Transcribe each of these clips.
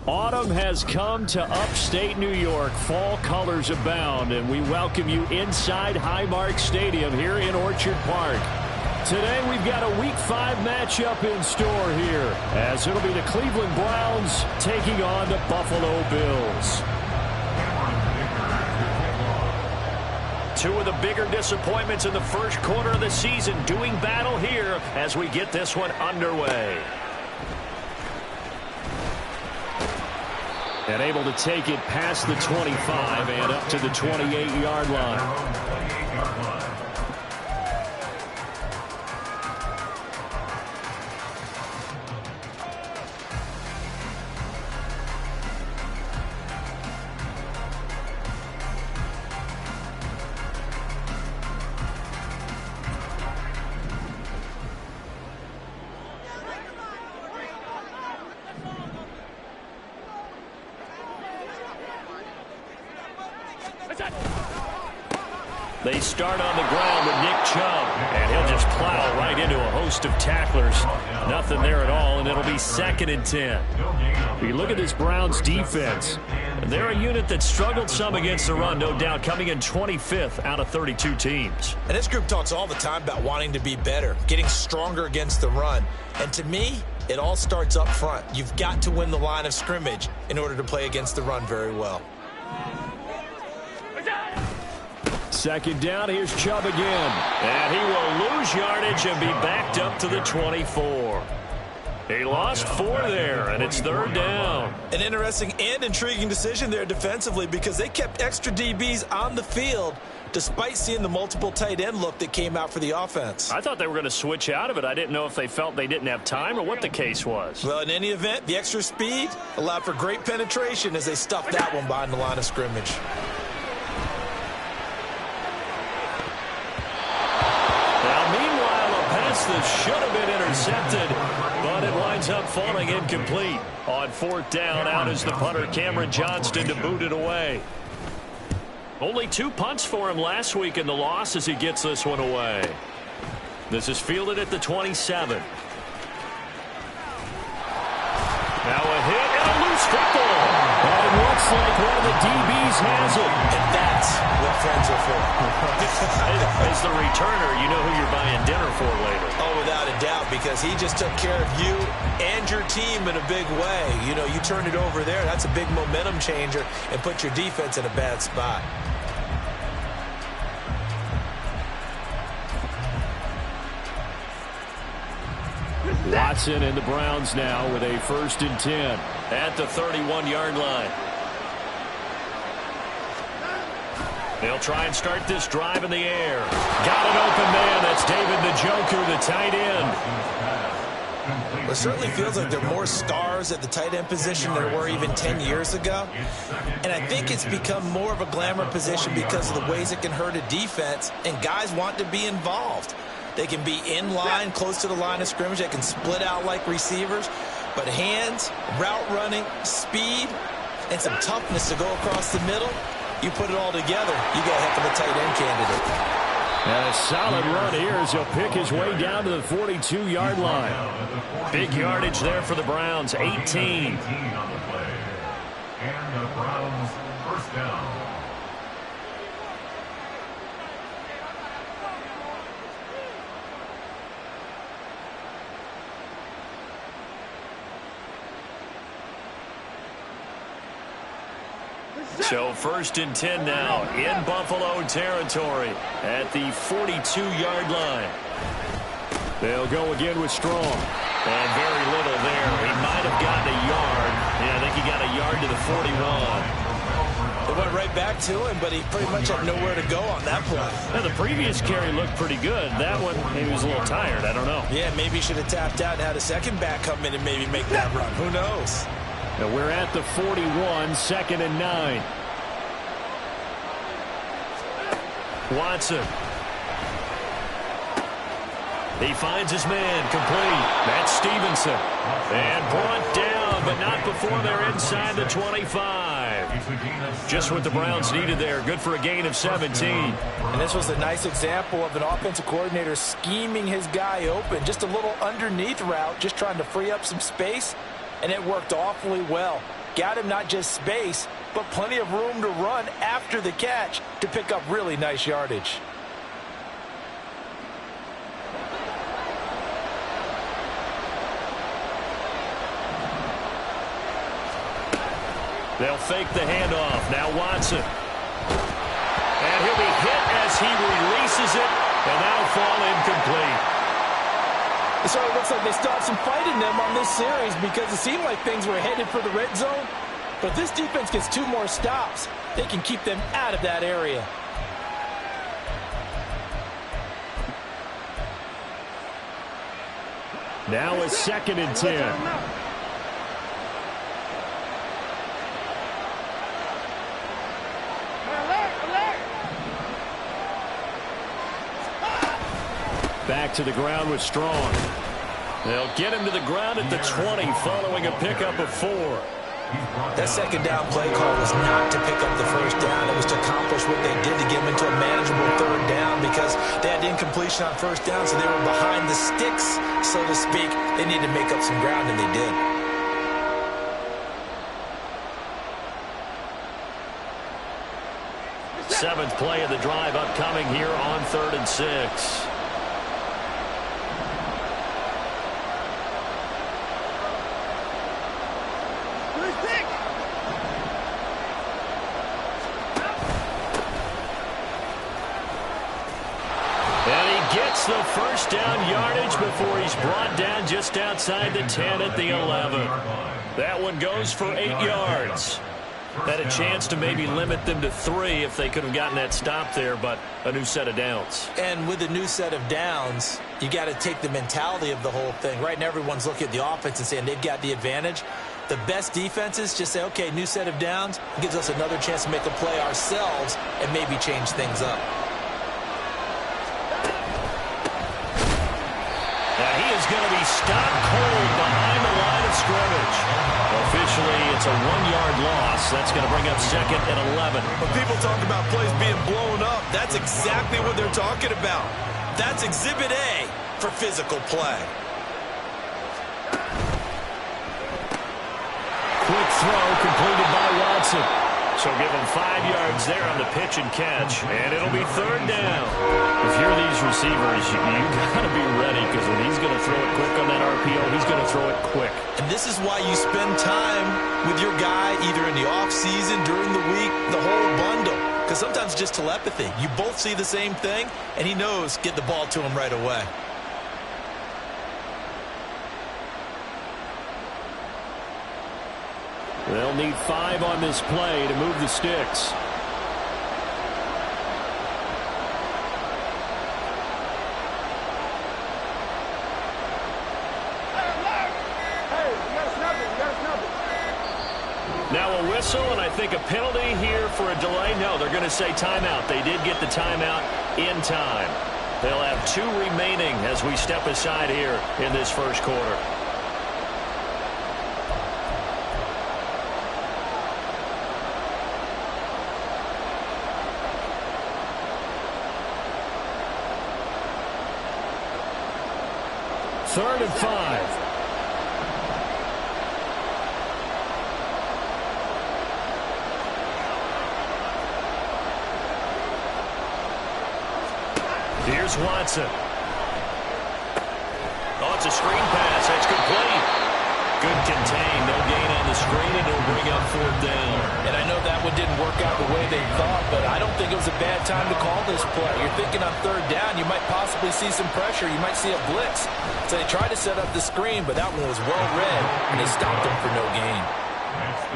Autumn has come to upstate New York. Fall colors abound, and we welcome you inside Highmark Stadium here in Orchard Park. Today we've got a Week 5 matchup in store here, as it'll be the Cleveland Browns taking on the Buffalo Bills. Two of the bigger disappointments in the first quarter of the season doing battle here as we get this one underway. And able to take it past the 25 and up to the 28-yard line. They start on the ground with Nick Chubb, and he'll just plow right into a host of tacklers. Nothing there at all, and it'll be 2nd and 10. You look at this Browns defense. They're a unit that struggled some against the run, no doubt, coming in 25th out of 32 teams. And this group talks all the time about wanting to be better, getting stronger against the run. And to me, it all starts up front. You've got to win the line of scrimmage in order to play against the run very well. 2nd down, here's Chubb again. And he will lose yardage and be backed up to the 24. He lost 4 there, and it's 3rd down. An interesting and intriguing decision there defensively because they kept extra DBs on the field despite seeing the multiple tight end look that came out for the offense. I thought they were going to switch out of it. I didn't know if they felt they didn't have time or what the case was. Well, in any event, the extra speed allowed for great penetration as they stuffed that one behind the line of scrimmage. That should have been intercepted, but it winds up falling incomplete. On 4th down, out is the punter, Cameron Johnston, to boot it away. Only 2 punts for him last week in the loss as he gets this one away. This is fielded at the 27. Now a hit and a loose football. And it looks like one of the DBs has it. And that's what friends are for. As the returner, you know who you're buying dinner for later. Oh, without a doubt, because he just took care of you and your team in a big way. You know, you turned it over there. That's a big momentum changer and put your defense in a bad spot. Watson and the Browns now with a 1st and 10 at the 31-yard line. They'll try and start this drive in the air. Got an open man. That's David the Joker, the tight end. It certainly feels like there are more stars at the tight end position than there were even 10 years ago. And I think it's become more of a glamour position because of the ways it can hurt a defense, and guys want to be involved. They can be in line, close to the line of scrimmage. They can split out like receivers. But hands, route running, speed, and some toughness to go across the middle, you put it all together, you got a heck of a tight end candidate. And a solid run here as he'll pick his way down to the 42-yard line. Big yardage there for the Browns, 18. And the Browns 1st down. So 1st and 10 now in Buffalo territory at the 42-yard line. They'll go again with Strong. And very little there. He might have gotten a yard. Yeah, I think he got a yard to the 41. It went right back to him, but he pretty much had nowhere to go on that play. Now, the previous carry looked pretty good. That one, maybe he was a little tired. I don't know. Yeah, maybe he should have tapped out and had a second back come in and maybe make that run. Who knows? Now we're at the 41, 2nd and 9. Watson. He finds his man, complete. That's Stevenson. And brought down, but not before they're inside the 25. Just what the Browns needed there. Good for a gain of 17. And this was a nice example of an offensive coordinator scheming his guy open. Just a little underneath route, just trying to free up some space. and it worked awfully well. Got him not just space, but plenty of room to run after the catch to pick up really nice yardage. They'll fake the handoff. Now Watson. And he'll be hit as he releases it, and that'll fall incomplete. So it looks like they still have some fight in them on this series because it seemed like things were headed for the red zone. But this defense gets 2 more stops. They can keep them out of that area. Now a 2nd and 10. Back to the ground with Strong. They'll get him to the ground at the 20 following a pickup of 4. That 2nd down play call was not to pick up the 1st down. It was to accomplish what they did to get them into a manageable 3rd down because they had incompletion on 1st down, so they were behind the sticks, so to speak. They needed to make up some ground, and they did. Seventh play of the drive upcoming here on 3rd and 6. Gets the 1st down yardage before he's brought down just outside the 10 at the 11. That one goes for 8 yards. Had a chance to maybe limit them to 3 if they could have gotten that stop there, but a new set of downs. And with a new set of downs, you got to take the mentality of the whole thing. Right now, everyone's looking at the offense and saying they've got the advantage. The best defenses just say, okay, new set of downs gives us another chance to make a play ourselves and maybe change things up. Going to be stopped cold behind the line of scrimmage. Officially, it's a 1-yard loss. That's going to bring up 2nd and 11. When people talk about plays being blown up, that's exactly what they're talking about. That's Exhibit A for physical play. Quick throw completed by Watson. So give him 5 yards there on the pitch and catch, and it'll be 3rd down. If you're these receivers, you got to be ready because when he's going to throw it quick on that RPO, he's going to throw it quick. And this is why you spend time with your guy either in the offseason, during the week, the whole bundle. Because sometimes just telepathy. You both see the same thing, and he knows get the ball to him right away. They'll need 5 on this play to move the sticks. Now a whistle, and I think a penalty here for a delay. No, they're going to say timeout. They did get the timeout in time. They'll have 2 remaining as we step aside here in this 1st quarter. Third and 5. Here's Watson. Oh, it's a screen pass. That's complete. Good contain. No gain on the screen, and it'll bring up 4th down. And I know that one didn't work out the way they thought, but I don't think it was a bad time to call this play. You're thinking on 3rd down, you might possibly see some pressure. You might see a blitz. So they tried to set up the screen, but that one was well read, and they stopped them for no gain.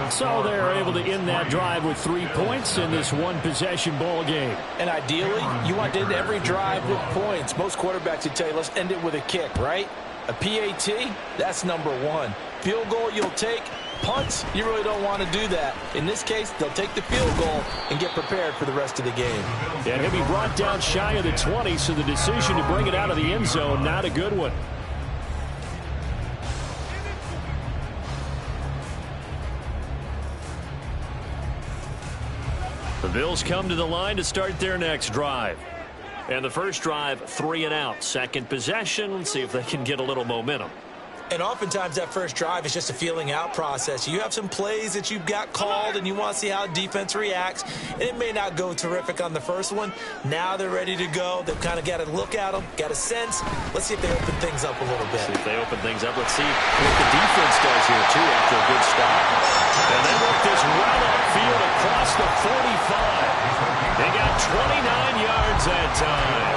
So they're able to end that drive with 3 points in this one-possession ball game. And ideally, you want to end every drive with points. Most quarterbacks would tell you, let's end it with a kick, right? A PAT, that's number 1. Field goal you'll take. Punts, you really don't want to do that. In this case, they'll take the field goal and get prepared for the rest of the game. And he'll be brought down shy of the 20, so the decision to bring it out of the end zone, not a good one. The Bills come to the line to start their next drive. And the first drive, 3 and out. Second possession. Let's see if they can get a little momentum. And oftentimes that first drive is just a feeling out process. You have some plays that you've got called and you want to see how defense reacts. And it may not go terrific on the first one. Now they're ready to go. They've kind of got to look at them, got a sense. Let's see if they open things up a little bit. See if they open things up. Let's see what the defense does here, too, after a good stop. And they work this well upfield across the 45. They got 29 yards that time.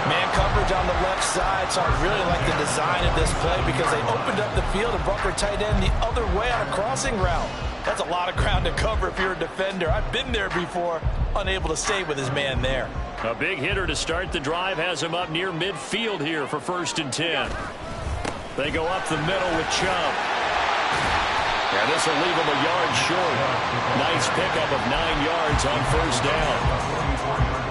Man coverage on the left side, so I really like the design of this play because they opened up the field and brought their tight end the other way on a crossing route. That's a lot of ground to cover if you're a defender. I've been there before, unable to stay with his man there. A big hitter to start the drive has him up near midfield here for 1st and 10. They go up the middle with Chubb. And this will leave him a yard short. Nice pickup of 9 yards on 1st down.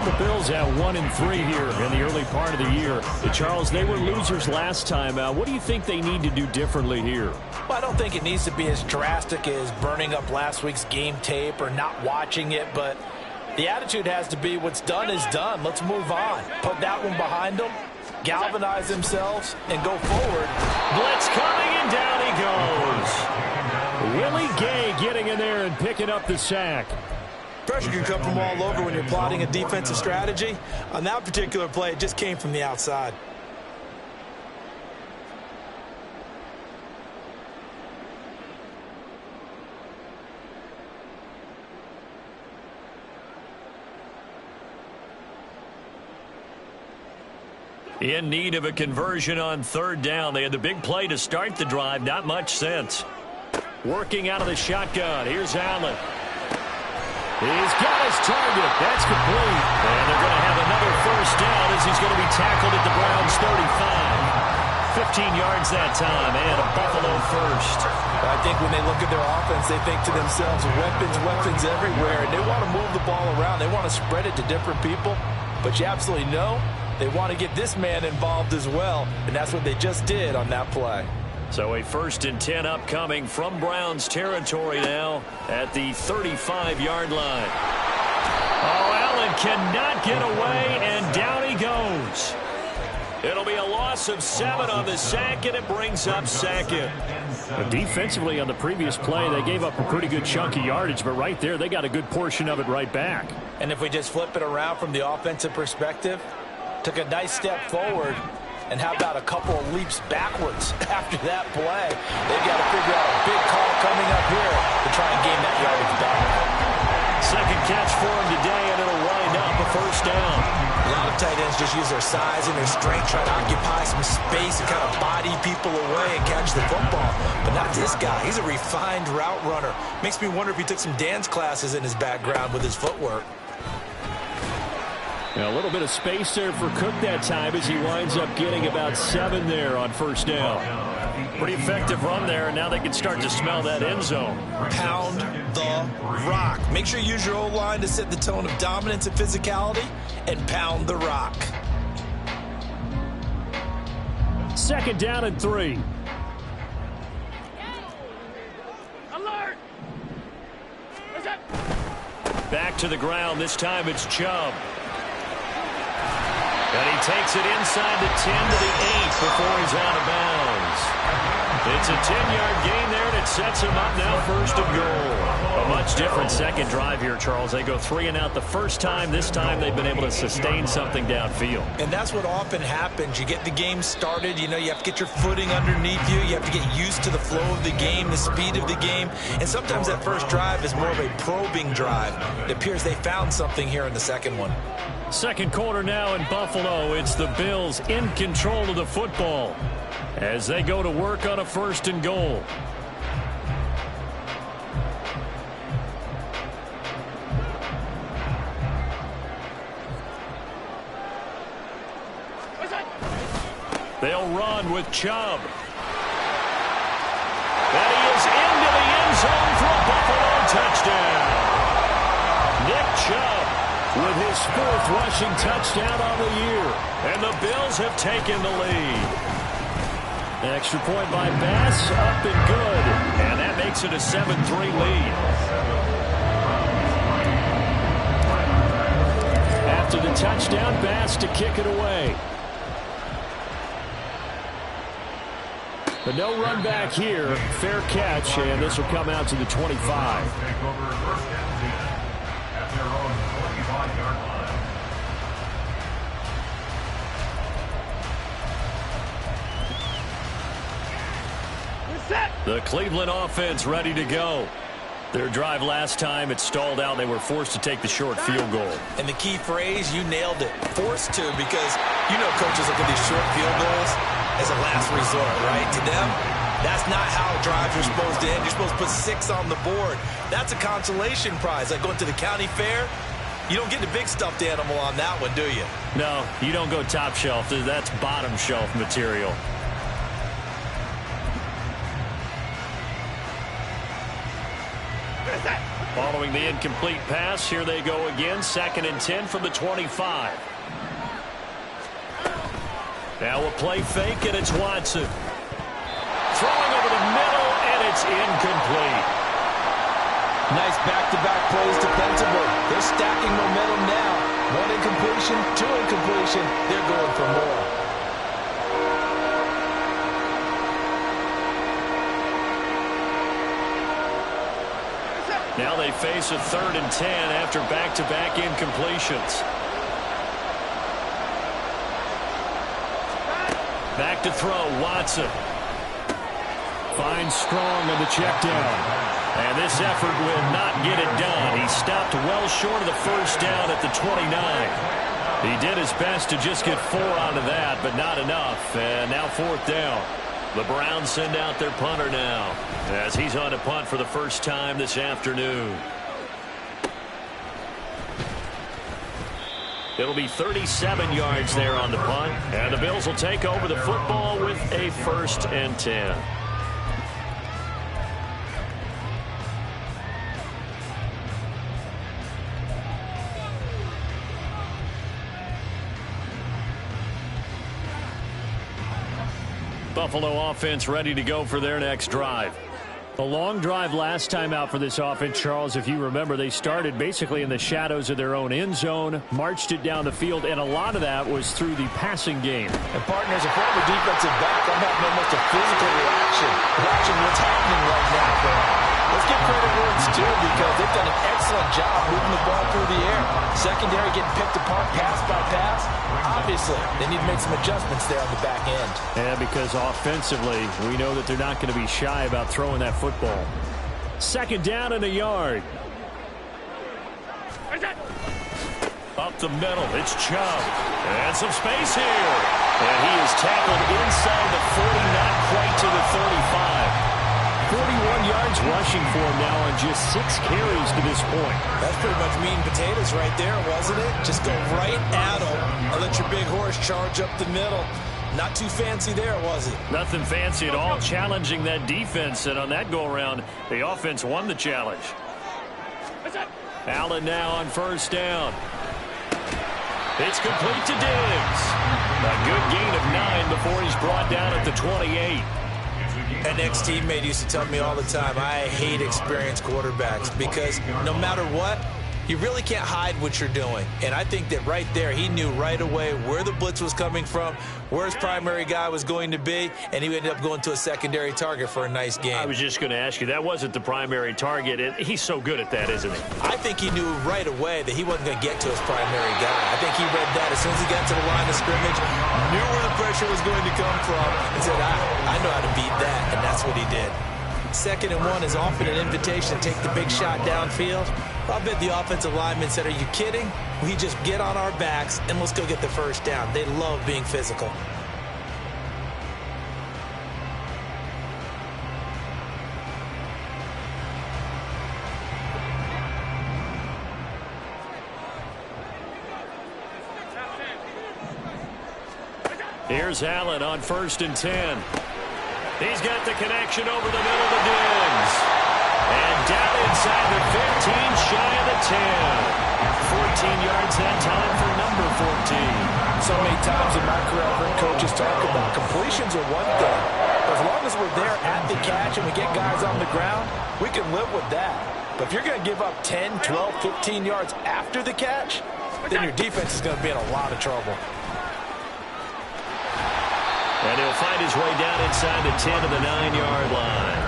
The Bills have 1 and 3 here in the early part of the year. Charles, they were losers last time. What do you think they need to do differently here? Well, I don't think it needs to be as drastic as burning up last week's game tape or not watching it, but the attitude has to be what's done is done. Let's move on. Put that one behind them, galvanize themselves, and go forward. Blitz coming, and down he goes. Willie Gay getting in there and picking up the sack. Pressure can come from all over when you're plotting a defensive strategy. On that particular play, it just came from the outside. In need of a conversion on 3rd down. They had the big play to start the drive. Not much sense. Working out of the shotgun. Here's Allen. He's got his target. That's complete. And they're going to have another 1st down as he's going to be tackled at the Browns' 35. 15 yards that time, and a Buffalo 1st. I think when they look at their offense, they think to themselves, weapons everywhere, and they want to move the ball around. They want to spread it to different people, but you absolutely know they want to get this man involved as well, and that's what they just did on that play. So a 1st and 10 upcoming from Browns territory now at the 35-yard line. Oh, Allen cannot get away, and down he goes. It'll be a loss of 7 on the sack, and it brings up 2nd. Defensively on the previous play, they gave up a pretty good chunk of yardage, but right there, they got a good portion of it right back. And if we just flip it around from the offensive perspective, took a nice step forward, and how about a couple of leaps backwards after that play? They've got to figure out a big call coming up here to try and gain that yardage back. 2nd catch for him today, and it'll wind up a 1st down. A lot of tight ends just use their size and their strength, try to occupy some space and kind of body people away and catch the football. But not this guy. He's a refined route runner. Makes me wonder if he took some dance classes in his background with his footwork. Now, a little bit of space there for Cook that time as he winds up getting about 7 there on 1st down. Pretty effective run there, and now they can start to smell that end zone. Pound the rock. Make sure you use your O-line to set the tone of dominance and physicality, and pound the rock. 2nd down and 3. Alert! Back to the ground. This time it's Chubb. And he takes it inside the 10 to the 8 before he's out of bounds. It's a 10-yard gain there, and it sets him up now 1st and goal. A much different 2nd drive here, Charles. They go 3 and out the first time. This time they've been able to sustain something downfield. And that's what often happens. You get the game started. You know, you have to get your footing underneath you. You have to get used to the flow of the game, the speed of the game. And sometimes that first drive is more of a probing drive. It appears they found something here in the 2nd one. 2nd quarter now in Buffalo. It's the Bills in control of the football as they go to work on a 1st and goal. They'll run with Chubb. And he is into the end zone for a Buffalo touchdown. Nick Chubb with his 4th rushing touchdown on the year. And the Bills have taken the lead. Extra point by Bass, up and good. And that makes it a 7-3 lead. After the touchdown, Bass to kick it away. But no run back here. Fair catch, and this will come out to the 25. Take over first and 10 at their own 25-yard line. Set. The Cleveland offense ready to go. Their drive last time, it stalled out. They were forced to take the short field goal. And the key phrase, you nailed it, forced to, because you know coaches look at these short field goals as a last resort, right? To them, that's not how drives are supposed to end. You're supposed to put 6 on the board. That's a consolation prize. Like going to the county fair, you don't get the big stuffed animal on that one, do you? No, you don't go top shelf. That's bottom shelf material. Following the incomplete pass, here they go again. 2nd and 10 from the 25. Now a play fake, and it's Watson. Throwing over the middle, and it's incomplete. Nice back-to-back plays defensively. They're stacking momentum now. 1 incompletion, 2 incompletion. They're going for more. Now they face a 3rd and 10 after back-to-back incompletions. Back to throw, Watson. Finds Strong on the check down. And this effort will not get it done. He stopped well short of the first down at the 29. He did his best to just get 4 out of that, but not enough. And now 4th down. The Browns send out their punter now, as he's on to punt for the first time this afternoon. It'll be 37 yards there on the punt, and the Bills will take over the football with a 1st and 10. Buffalo offense ready to go for their next drive. A long drive last time out for this offense, Charles. If you remember, they started basically in the shadows of their own end zone, marched it down the field, and a lot of that was through the passing game. And partners, a former defensive back, I'm having almost a physical reaction watching what's happening right now. But let's give credit where it's due, because they've done an excellent job moving the ball through the air. Secondary getting picked apart pass by pass. Obviously, they need to make some adjustments there on the back end. And because offensively, we know that they're not going to be shy about throwing that football. 2nd down and a yard. Up the middle, it's Chubb. And some space here. And he is tackled inside the 40, not quite to the 35. 41 yards rushing for him now on just 6 carries to this point. That's pretty much meat and potatoes right there, wasn't it? Just go right at him and let your big horse charge up the middle. Not too fancy there, was it? Nothing fancy at all, challenging that defense. And on that go-around, the offense won the challenge. Allen now on 1st down. It's complete to Diggs. A good gain of 9 before he's brought down at the 28. An ex-teammate used to tell me all the time, I hate experienced quarterbacks, because no matter what, you really can't hide what you're doing. And I think that right there, he knew right away where the blitz was coming from, where his primary guy was going to be, and he ended up going to a secondary target for a nice game. I was just going to ask you, that wasn't the primary target. And he's so good at that, isn't he? I think he knew right away that he wasn't going to get to his primary guy. I think he read that as soon as he got to the line of scrimmage, knew where the pressure was going to come from, and said, I know how to beat that, and that's what he did. 2nd and 1 is often an invitation to take the big shot downfield. I bet the offensive lineman said, are you kidding? We just get on our backs and let's go get the 1st down. They love being physical. Here's Allen on 1st and 10. He's got the connection over the middle to Diggs. And down inside the 15, shy of the 10. 14 yards that time for number 14. So many times in my career, I've heard coaches talk about completions are one thing. As long as we're there at the catch and we get guys on the ground, we can live with that. But if you're going to give up 10, 12, 15 yards after the catch, then your defense is going to be in a lot of trouble. And he'll find his way down inside the 10 to the 9-yard line.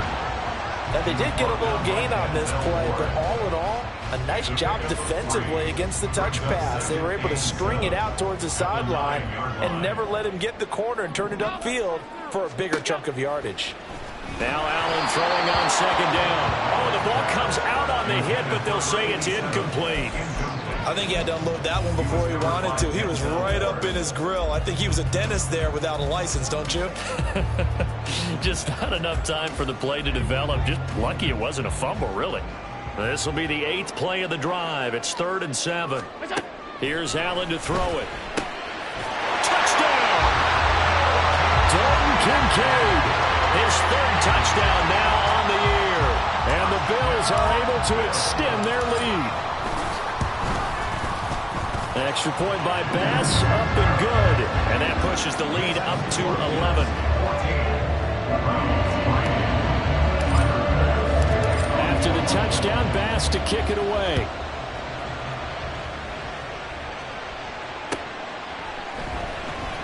Now, they did get a little gain on this play, but all in all, a nice job defensively against the touch pass. They were able to string it out towards the sideline and never let him get the corner and turn it upfield for a bigger chunk of yardage. Now Allen throwing on second down. Oh, the ball comes out on the hit, but they'll say it's incomplete. I think he had to unload that one before he wanted to. He was right up in his grill. I think he was a dentist there without a license, don't you? Just not enough time for the play to develop. Just lucky it wasn't a fumble, really. This will be the 8th play of the drive. It's 3rd and 7. Here's Allen to throw it. Touchdown! Dalton Kincaid. His 3rd touchdown now on the year. And the Bills are able to extend their lead. Extra point by Bass, up and good. And that pushes the lead up to 11. After the touchdown, Bass to kick it away.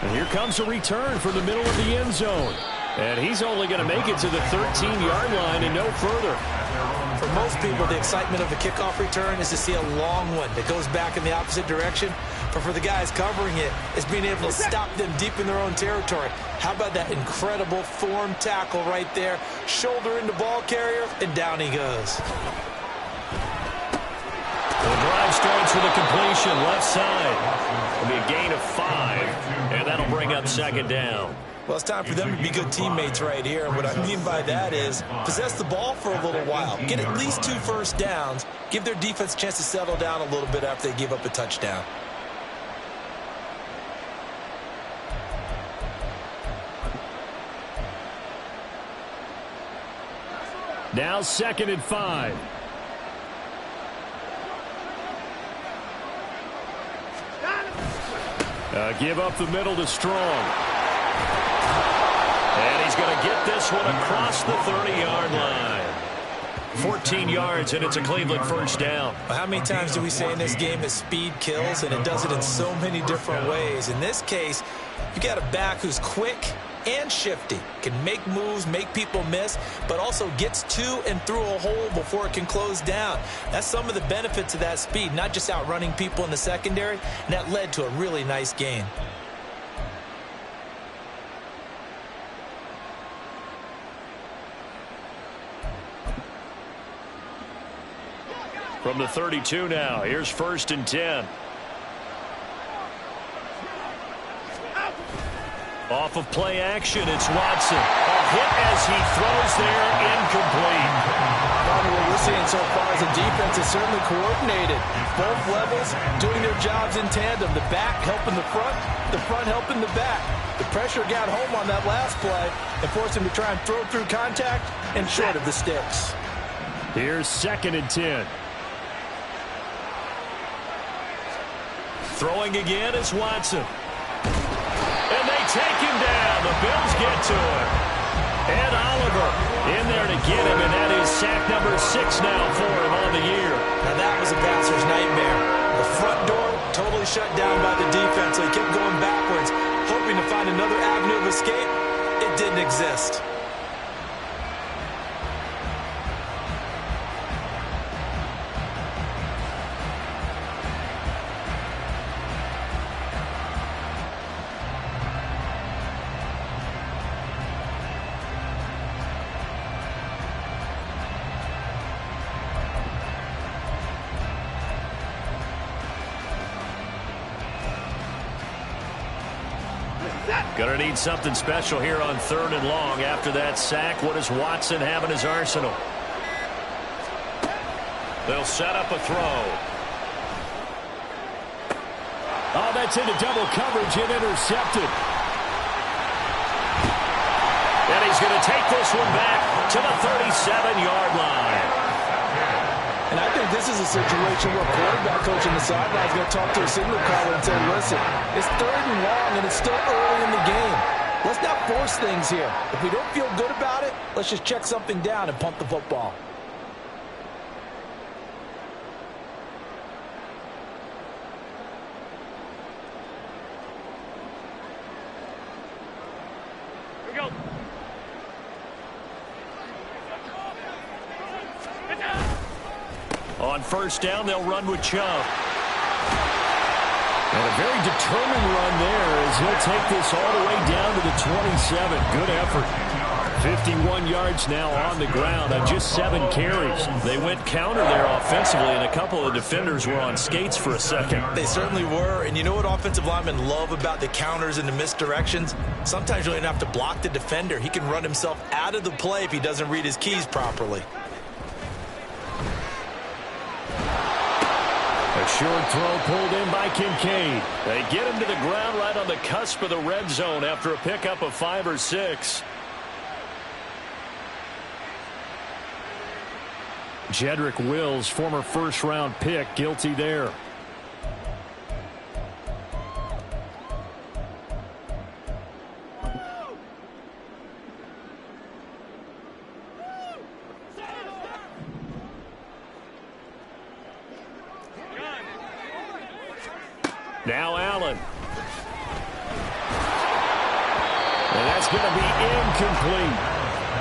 And here comes a return from the middle of the end zone. And he's only going to make it to the 13-yard line and no further. For most people, the excitement of a kickoff return is to see a long one that goes back in the opposite direction. But for the guys covering it, it's being able to stop them deep in their own territory. How about that incredible form tackle right there? Shoulder into ball carrier, and down he goes. The drive starts with a completion left side. It'll be a gain of 5, and that'll bring up second down. Well, it's time for them to be good teammates right here. And what I mean by that is possess the ball for a little while. Get at least 2 first downs. Give their defense a chance to settle down a little bit after they give up a touchdown. Now 2nd and 5. Give up the middle to Strong. And he's going to get this one across the 30-yard line. 14 yards, and it's a Cleveland first down. How many times do we say in this game that speed kills, and it does it in so many different ways? In this case, you got a back who's quick and shifty, can make moves, make people miss, but also gets to and through a hole before it can close down. That's some of the benefits of that speed, not just outrunning people in the secondary, and that led to a really nice gain. From the 32 now, here's 1st and 10. Off of play action, it's Watson. A hit as he throws there, incomplete. What we're seeing so far is a defense is certainly coordinated. Both levels doing their jobs in tandem. The back helping the front helping the back. The pressure got home on that last play and forced him to try and throw through contact and short of the sticks. Here's 2nd and 10. Throwing again is Watson. And they take him down. The Bills get to him. Ed Oliver in there to get him, and that is sack number 6 now for him on the year. Now that was a passer's nightmare. The front door totally shut down by the defense, so he kept going backwards, hoping to find another avenue of escape. It didn't exist. Going to need something special here on 3rd and long. After that sack, what does Watson have in his arsenal? They'll set up a throw. Oh, that's into double coverage and intercepted. And he's going to take this one back to the 37-yard line. And I think this is a situation where quarterback coach on the sideline is going to talk to a signal caller and say, listen, it's 3rd and long and it's still early in the game. Let's not force things here. If we don't feel good about it, let's just check something down and punt the football. On first down, they'll run with Chubb. And a very determined run there as he'll take this all the way down to the 27. Good effort. 51 yards now on the ground on just 7 carries. They went counter there offensively, and a couple of defenders were on skates for a second. They certainly were, and you know what offensive linemen love about the counters and the misdirections? Sometimes you don't even have to block the defender. He can run himself out of the play if he doesn't read his keys properly. A short throw pulled in by Kincaid. They get him to the ground right on the cusp of the red zone after a pickup of 5 or 6. Jedrick Wills, former first-round pick, guilty there. Now Allen. And that's going to be incomplete.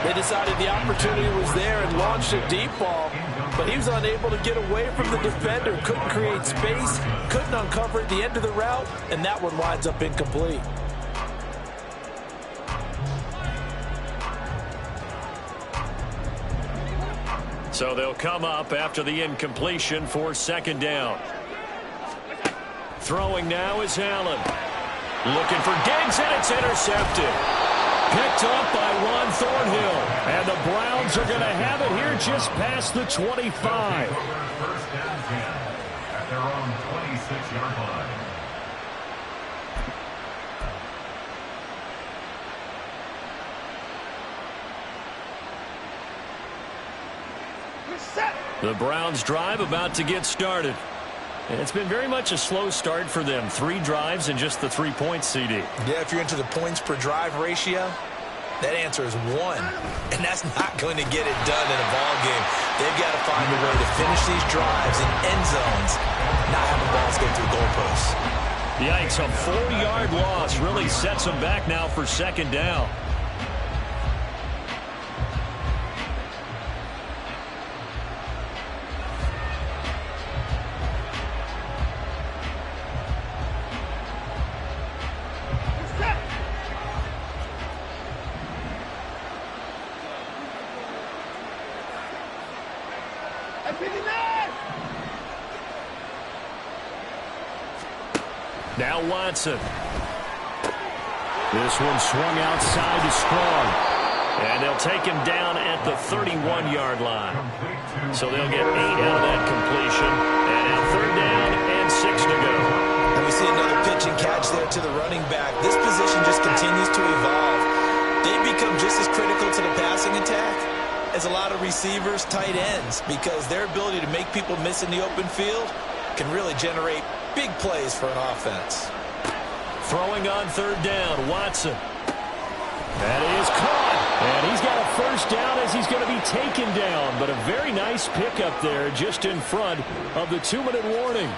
They decided the opportunity was there and launched a deep ball, but he was unable to get away from the defender, couldn't create space, couldn't uncover at the end of the route, and that one winds up incomplete. So they'll come up after the incompletion for second down. Throwing now is Allen. Looking for Diggs, and it's intercepted. Picked up by Ron Thornhill. And the Browns are going to have it here just past the 25. First down 10 at their own 26-yard line. The Browns drive about to get started. And it's been very much a slow start for them. 3 drives and just the 3 points, CD. Yeah, if you're into the points per drive ratio, that answer is 1. And that's not going to get it done in a ball game. They've got to find a way to finish these drives in end zones, not having balls go through goalposts. Yikes, a 4-yard loss really sets them back now for second down. Now Watson. This one swung outside to Strong. And they'll take him down at the 31-yard line. So they'll get 8 out of that completion. And now third down and 6 to go. And we see another pitch and catch there to the running back. This position just continues to evolve. They become just as critical to the passing attack as a lot of receivers, tight ends, because their ability to make people miss in the open field can really generate big plays for an offense. Throwing on third down, Watson. That is caught. And he's got a first down as he's going to be taken down. But a very nice pickup there just in front of the 2-minute warning.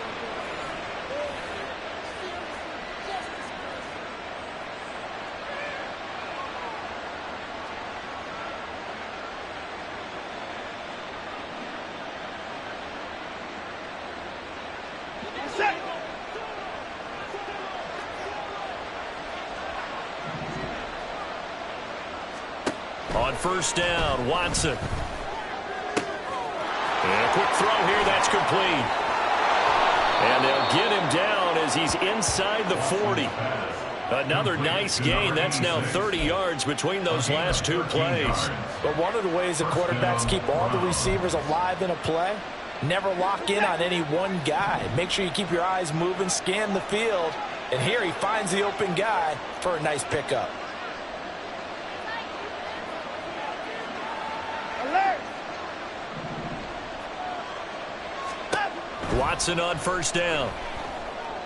On first down, Watson. And a quick throw here, that's complete. And they'll get him down as he's inside the 40. Another nice gain. That's now 30 yards between those last 2 plays. But one of the ways the quarterbacks keep all the receivers alive in a play, never lock in on any one guy. Make sure you keep your eyes moving, scan the field. And here he finds the open guy for a nice pickup. Watson on first down.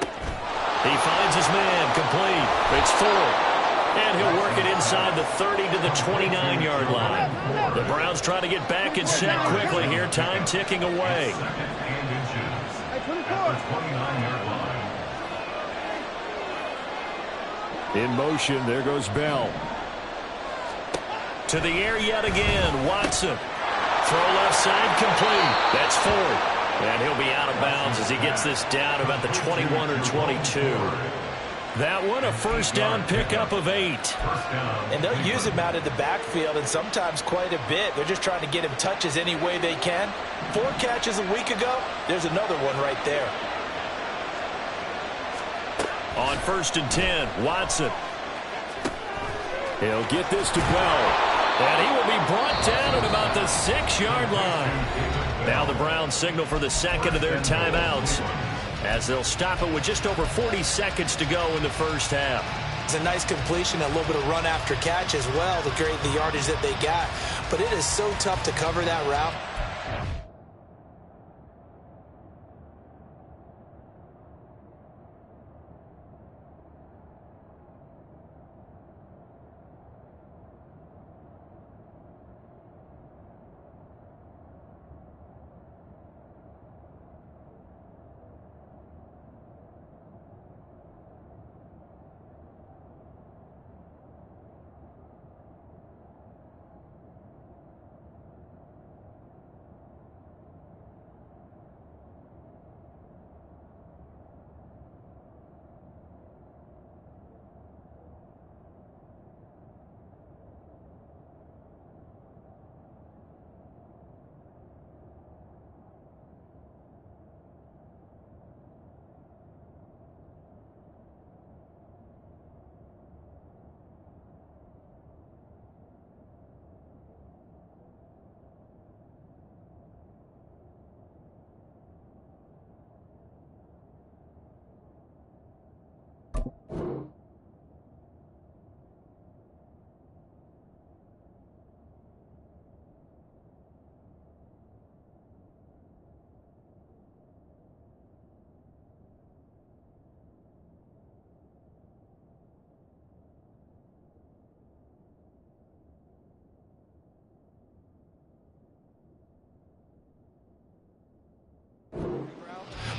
He finds his man, complete. It's 4. And he'll work it inside the 30 to the 29-yard line. The Browns trying to get back and set quickly here. Time ticking away. In motion, there goes Bell. To the air yet again, Watson. Throw left side, complete. That's 4. And he'll be out of bounds as he gets this down about the 21 or 22. That one, a first down pickup of 8. And they'll use him out in the backfield, and sometimes quite a bit. They're just trying to get him touches any way they can. 4 catches a week ago. There's another one right there. On 1st and 10, Watson. He'll get this to go. And he will be brought down at about the 6-yard line. Now the Browns signal for the second of their timeouts, as they'll stop it with just over 40 seconds to go in the first half. It's a nice completion, a little bit of run after catch as well to create the yardage that they got. But it is so tough to cover that route.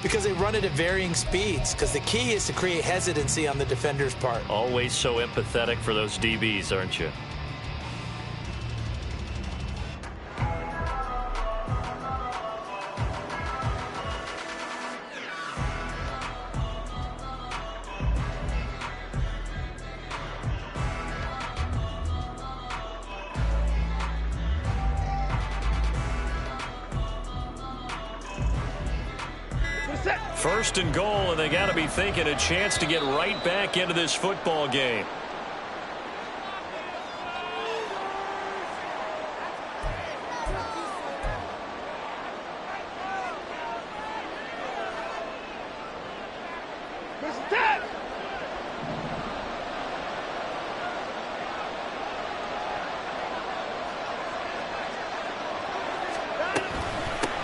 Because they run it at varying speeds, because the key is to create hesitancy on the defender's part. Always so empathetic for those DBs, aren't you? First and goal, and they got to be thinking a chance to get right back into this football game.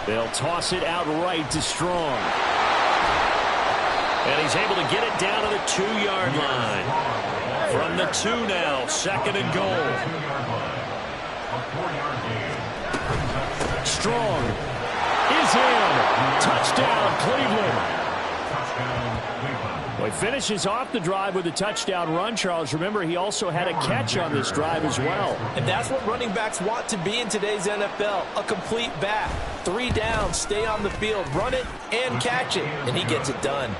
They'll toss it outright to Strong. And he's able to get it down to the 2-yard line. From the 2 now, 2nd and goal. Strong is in. Touchdown, Cleveland. Well, he finishes off the drive with a touchdown run, Charles. Remember, he also had a catch on this drive as well. And that's what running backs want to be in today's NFL, a complete back. 3 downs, stay on the field, run it, and catch it. And he gets it done.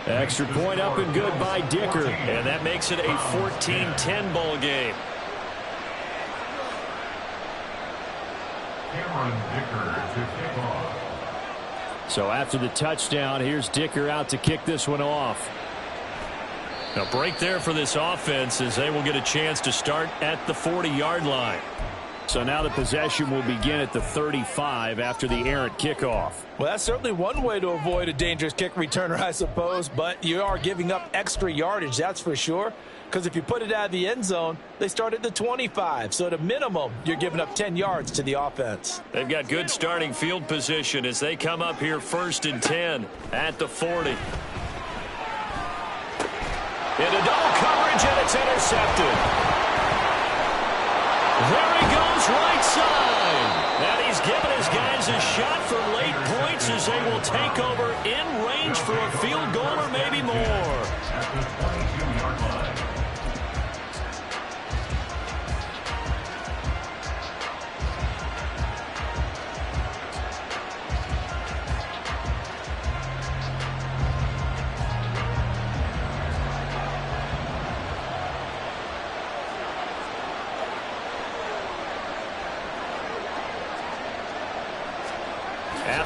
Extra point up and good by Dicker. And that makes it a 14-10 ball game. So after the touchdown, here's Dicker out to kick this one off. Now break there for this offense as they will get a chance to start at the 40-yard line. So now the possession will begin at the 35 after the errant kickoff. Well, that's certainly one way to avoid a dangerous kick returner, I suppose, but you are giving up extra yardage, that's for sure, because if you put it out of the end zone, they start at the 25, so at a minimum, you're giving up 10 yards to the offense. They've got good starting field position as they come up here 1st and 10 at the 40. Into double coverage, and it's intercepted. There he goes, right side. And he's given his guys a shot for late points as they will take over in range for a field goal or maybe more. At the 22-yard line.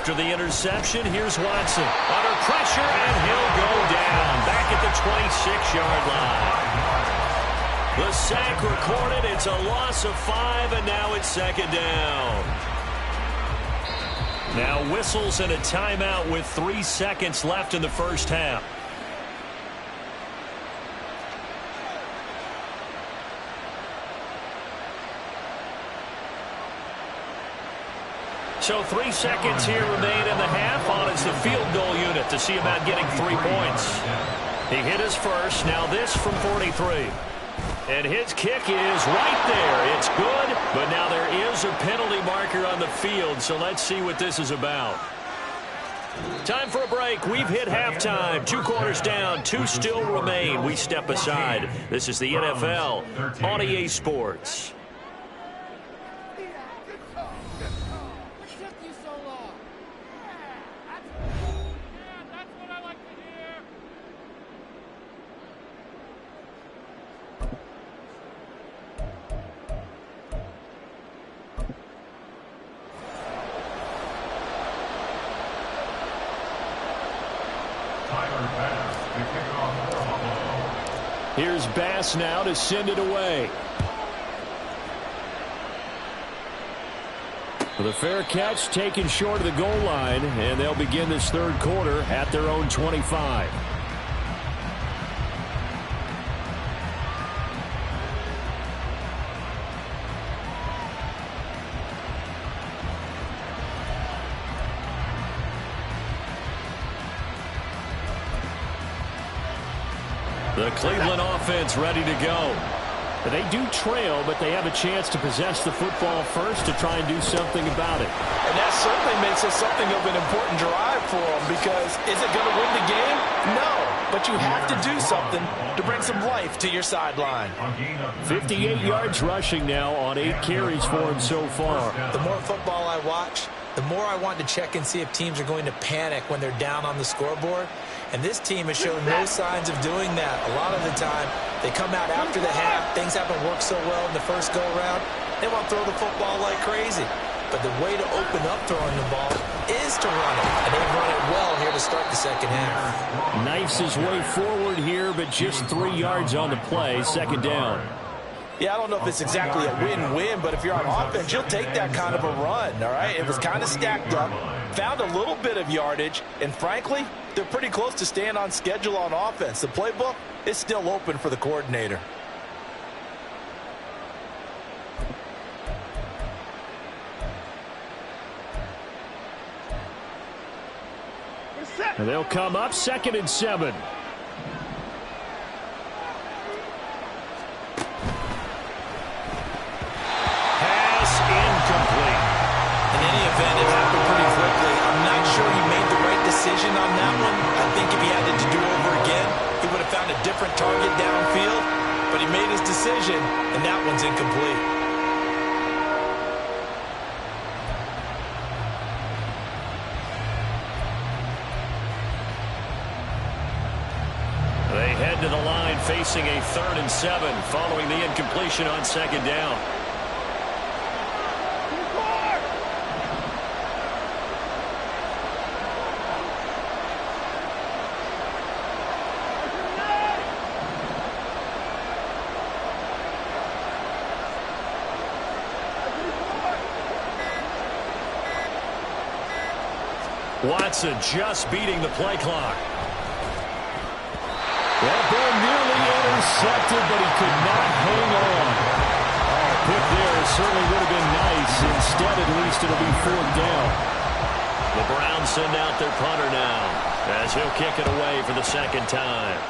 After the interception, here's Watson. Under pressure, and he'll go down. Back at the 26-yard line. The sack recorded. It's a loss of 5, and now it's second down. Now whistles and a timeout with 3 seconds left in the first half. So 3 seconds here remain in the half. On is the field goal unit to see about getting 3 points. He hit his first. Now this from 43. And his kick is right there. It's good, but now there is a penalty marker on the field, so let's see what this is about. Time for a break. We've hit halftime. 2 quarters down, 2 still remain. We step aside. This is the NFL on EA Sports. Here's Bass now to send it away. With a fair catch taken short of the goal line, and they'll begin this third quarter at their own 25. The Cleveland offense ready to go. They do trail, but they have a chance to possess the football first to try and do something about it. And that certainly makes it something of an important drive for them, because is it going to win the game? No, but you have to do something to bring some life to your sideline. 58 yards rushing now on 8 carries for him so far. The more football I watch, the more I want to check and see if teams are going to panic when they're down on the scoreboard. And this team has shown no signs of doing that. A lot of the time, they come out after the half. Things haven't worked so well in the first go-around. They want to throw the football like crazy. But the way to open up throwing the ball is to run it. And they've run it well here to start the second half. Knifes his way forward here, but just 3 yards on the play. Second down. Yeah, I don't know if it's exactly a win-win, but if you're on offense, you'll take that kind of a run, all right? It was kind of stacked up, found a little bit of yardage, and frankly, they're pretty close to staying on schedule on offense. The playbook is still open for the coordinator. And they'll come up 2nd and 7. Decision on that one. I think if he had it to do over again, he would have found a different target downfield, but he made his decision, and that one's incomplete. They head to the line facing a 3rd and 7 following the incompletion on 2nd down. Watson just beating the play clock. That ball nearly intercepted, but he could not hang on. A pick there certainly would have been nice. Instead, at least, it'll be 4th down. The Browns send out their punter now, as he'll kick it away for the 2nd time.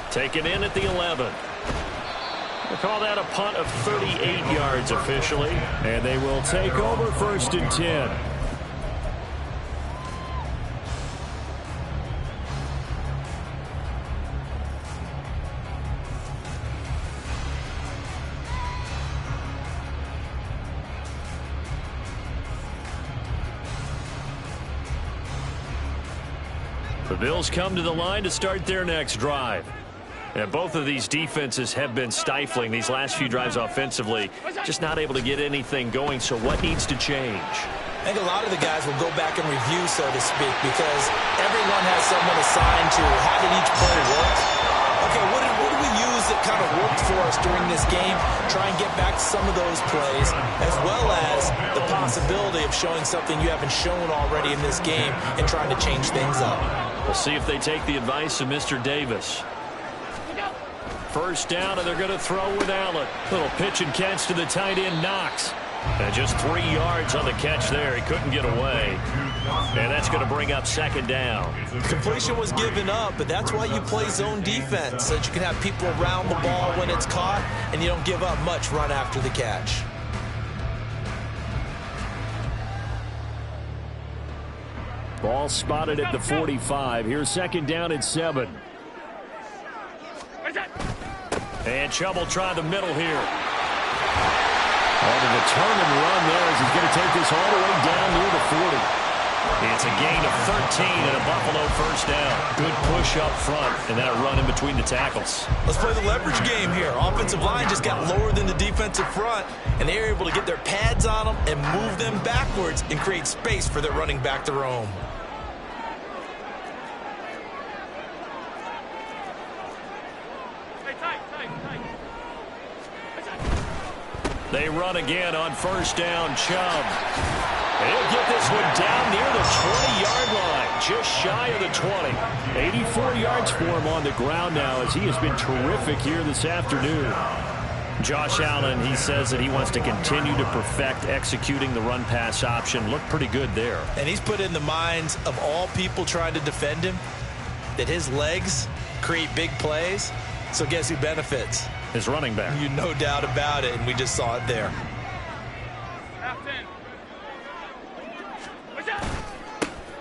Taken in at the 11. They call that a punt of 38 yards officially. And they will take over 1st and 10. The Bills come to the line to start their next drive. And both of these defenses have been stifling these last few drives offensively. Just not able to get anything going, so what needs to change? I think a lot of the guys will go back and review, so to speak, because everyone has someone assigned to how did each play work. Okay, what did we use that kind of worked for us during this game? Try and get back to some of those plays, as well as the possibility of showing something you haven't shown already in this game and trying to change things up. We'll see if they take the advice of Mr. Davis. First down, and they're going to throw with Allen. Little pitch and catch to the tight end, Knox. And just 3 yards on the catch there. He couldn't get away. And that's going to bring up second down. Completion was given up, but that's why you play zone defense, so that you can have people around the ball when it's caught, and you don't give up much run after the catch. Ball spotted at the 45. Here's second down and 7. And Chubb will try the middle here. And a determined run there as he's going to take this all the way down near the 40. It's a gain of 13 and a Buffalo first down. Good push up front and then a run in between the tackles. Let's play the leverage game here. Offensive line just got lower than the defensive front, and they were able to get their pads on them and move them backwards and create space for their running back to roam. They run again on first down. Chubb. He'll get this one down near the 20-yard line, just shy of the 20. 84 yards for him on the ground now as he has been terrific here this afternoon. Josh Allen, he says that he wants to continue to perfect executing the run-pass option. Looked pretty good there. And he's put in the minds of all people trying to defend him that his legs create big plays. So guess who benefits? His running back. You no doubt about it, and we just saw it there.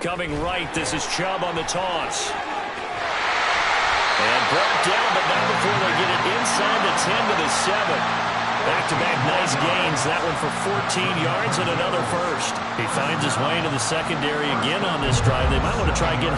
Coming right, this is Chubb on the toss. And brought down, but not before they get it inside the 10 to the 7. Back-to-back nice gains. That one for 14 yards and another first. He finds his way into the secondary again on this drive. They might want to try again.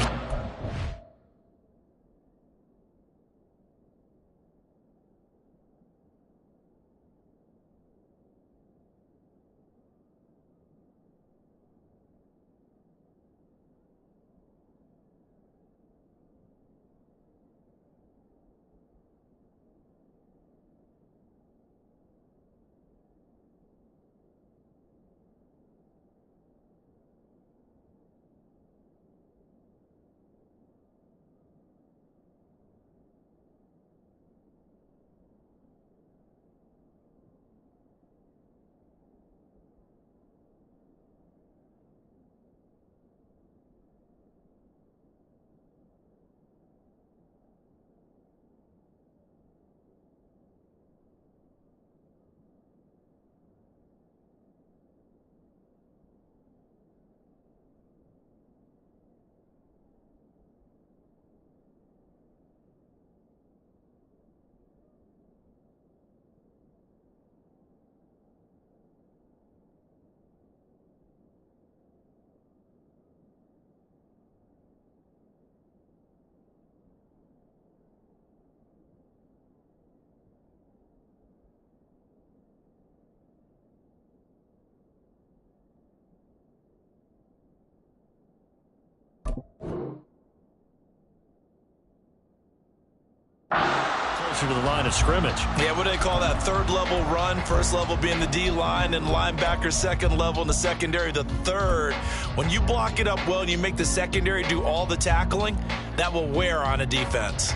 To the line of scrimmage. Yeah, what do they call that? Third level run, first level being the D-line, and linebacker second level in the secondary, the third. When you block it up well and you make the secondary do all the tackling, that will wear on a defense.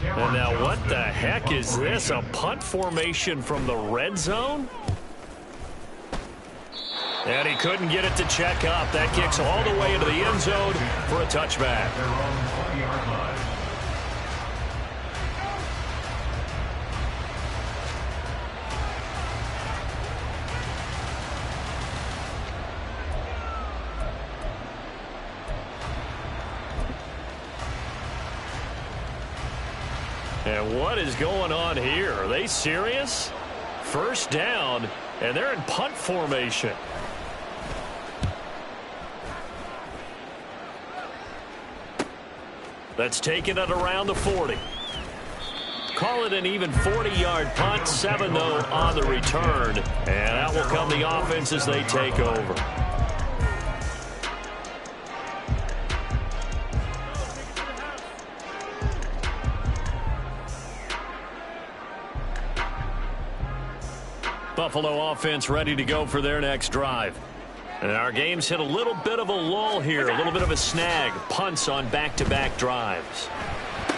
And now what the heck is this? A punt formation from the red zone? And he couldn't get it to check up. That kicks all the way into the end zone for a touchback. And what is going on here? Are they serious? First down, and they're in punt formation. That's taken at around the 40. Call it an even 40-yard punt. 7, though, on the return. And out will come the offense as they take over. Buffalo offense ready to go for their next drive. And our game's hit a little bit of a lull here, a little bit of a snag. Punts on back-to-back drives.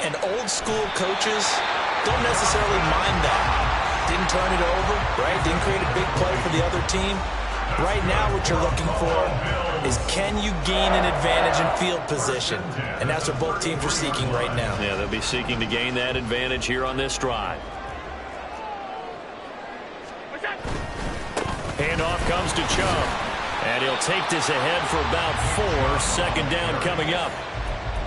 And old school coaches don't necessarily mind that. Didn't turn it over, right? Didn't create a big play for the other team. Right now what you're looking for is, can you gain an advantage in field position? And that's what both teams are seeking right now. Yeah, they'll be seeking to gain that advantage here on this drive. Handoff comes to Chubb. And he'll take this ahead for about 4. Second down coming up.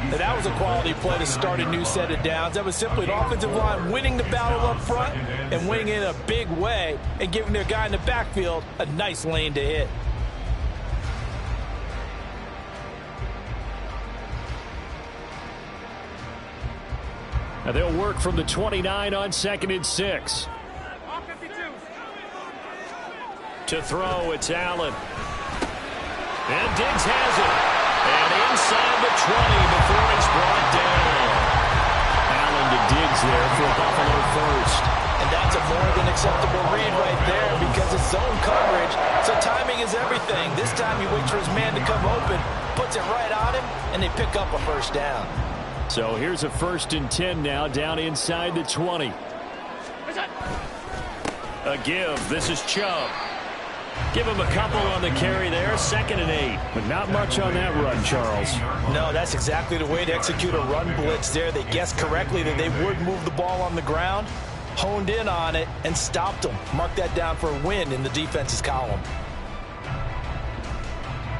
And that was a quality play to start a new set of downs. That was simply an offensive line winning the battle up front and winning it in a big way and giving their guy in the backfield a nice lane to hit. Now they'll work from the 29 on 2nd and 6. To throw, it's Allen. And Diggs has it. And inside the 20 before it's brought down. Allen to Diggs there for a Buffalo first. And that's a more than acceptable read right there because it's zone coverage. So timing is everything. This time he waits for his man to come open, puts it right on him, and they pick up a first down. So here's a 1st and 10 now down inside the 20. A give. This is Chubb. Give him a couple on the carry there. 2nd and 8. But not much on that run, Charles. No, that's exactly the way to execute a run blitz there. They guessed correctly that they would move the ball on the ground, honed in on it, and stopped them. Mark that down for a win in the defense's column.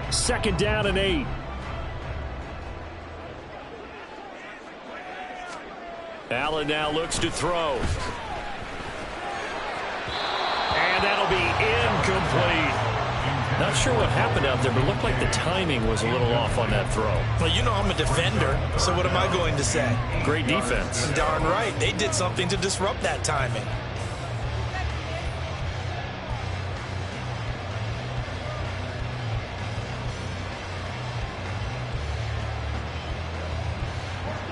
2nd down and 8. Allen now looks to throw. And that'll be incomplete. Not sure what happened out there, but it looked like the timing was a little off on that throw. Well, you know I'm a defender, so what am I going to say? Great defense. Darn right. They did something to disrupt that timing.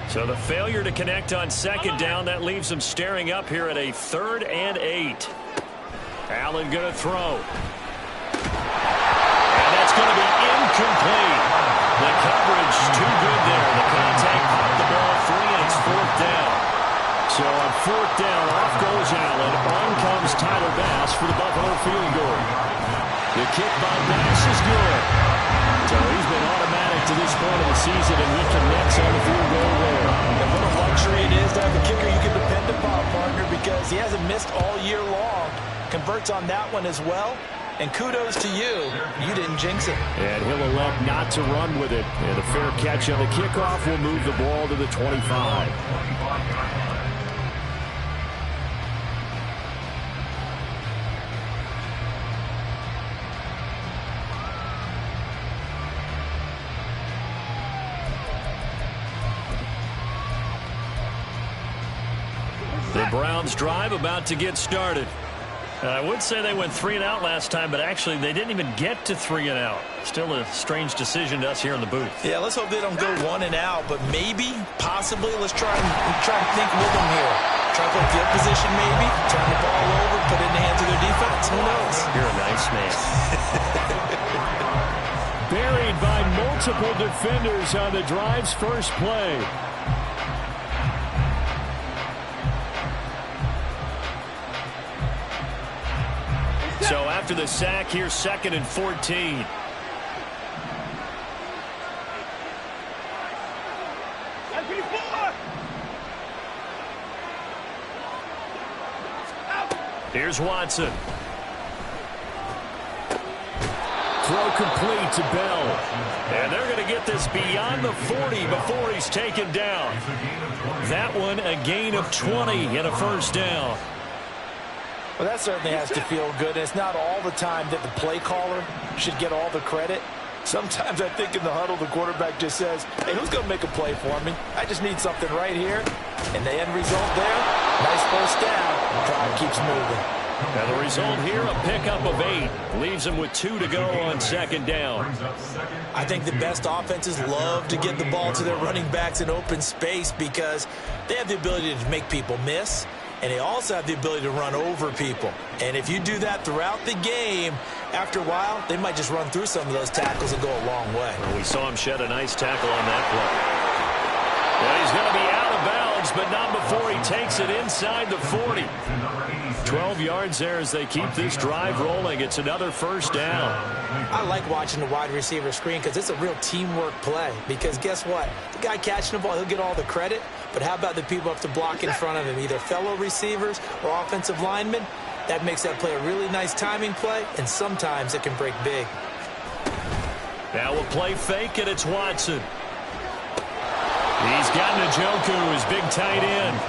So the failure to connect on 2nd down, that leaves them staring up here at a 3rd and 8. Allen going to throw. And that's going to be incomplete. The coverage too good there. The contact popped the ball free, and it's 4th down. So on 4th down, off goes Allen. On comes Tyler Bass for the Buffalo field goal. The kick by Bass is good. So he's been automatic to this point of the season, and he connects on the field goal there. And what a luxury it is to have a kicker you can depend upon, partner, because he hasn't missed all year long. Converts on that one as well. And kudos to you. You didn't jinx it. And he'll elect not to run with it. And a fair catch on the kickoff will move the ball to the 25. The Browns drive about to get started. I would say they went 3 and out last time, but actually they didn't even get to 3 and out. Still a strange decision to us here in the booth. Yeah, let's hope they don't go 1 and out, but maybe, possibly, let's try and think with them here. Try to play field position maybe, turn the ball over, put it in the hands of their defense. Who knows? You're a nice man. Buried by multiple defenders on the drive's first play. So after the sack, here's 2nd and 14. Here's Watson. Throw complete to Bell. And they're going to get this beyond the 40 before he's taken down. That one a gain of 20 and a first down. Well, that certainly has to feel good. And it's not all the time that the play caller should get all the credit. Sometimes I think in the huddle, the quarterback just says, hey, who's going to make a play for me? I just need something right here. And the end result there, nice first down. Drive keeps moving. And the result here, a pickup of 8. Leaves them with 2 to go on second down. I think the best offenses love to get the ball to their running backs in open space because they have the ability to make people miss, and they also have the ability to run over people. And if you do that throughout the game, after a while, they might just run through some of those tackles and go a long way. Well, we saw him shed a nice tackle on that play. Well, he's going to be out of bounds, but not before he takes it inside the 40. 12 yards there as they keep this drive rolling. It's another first down. I like watching the wide receiver screen because it's a real teamwork play. Because guess what? The guy catching the ball, he'll get all the credit. But how about the people have to block in front of him, either fellow receivers or offensive linemen? That makes that play a really nice timing play, and sometimes it can break big. Now we'll play fake, and it's Watson. He's got Njoku, his big tight end.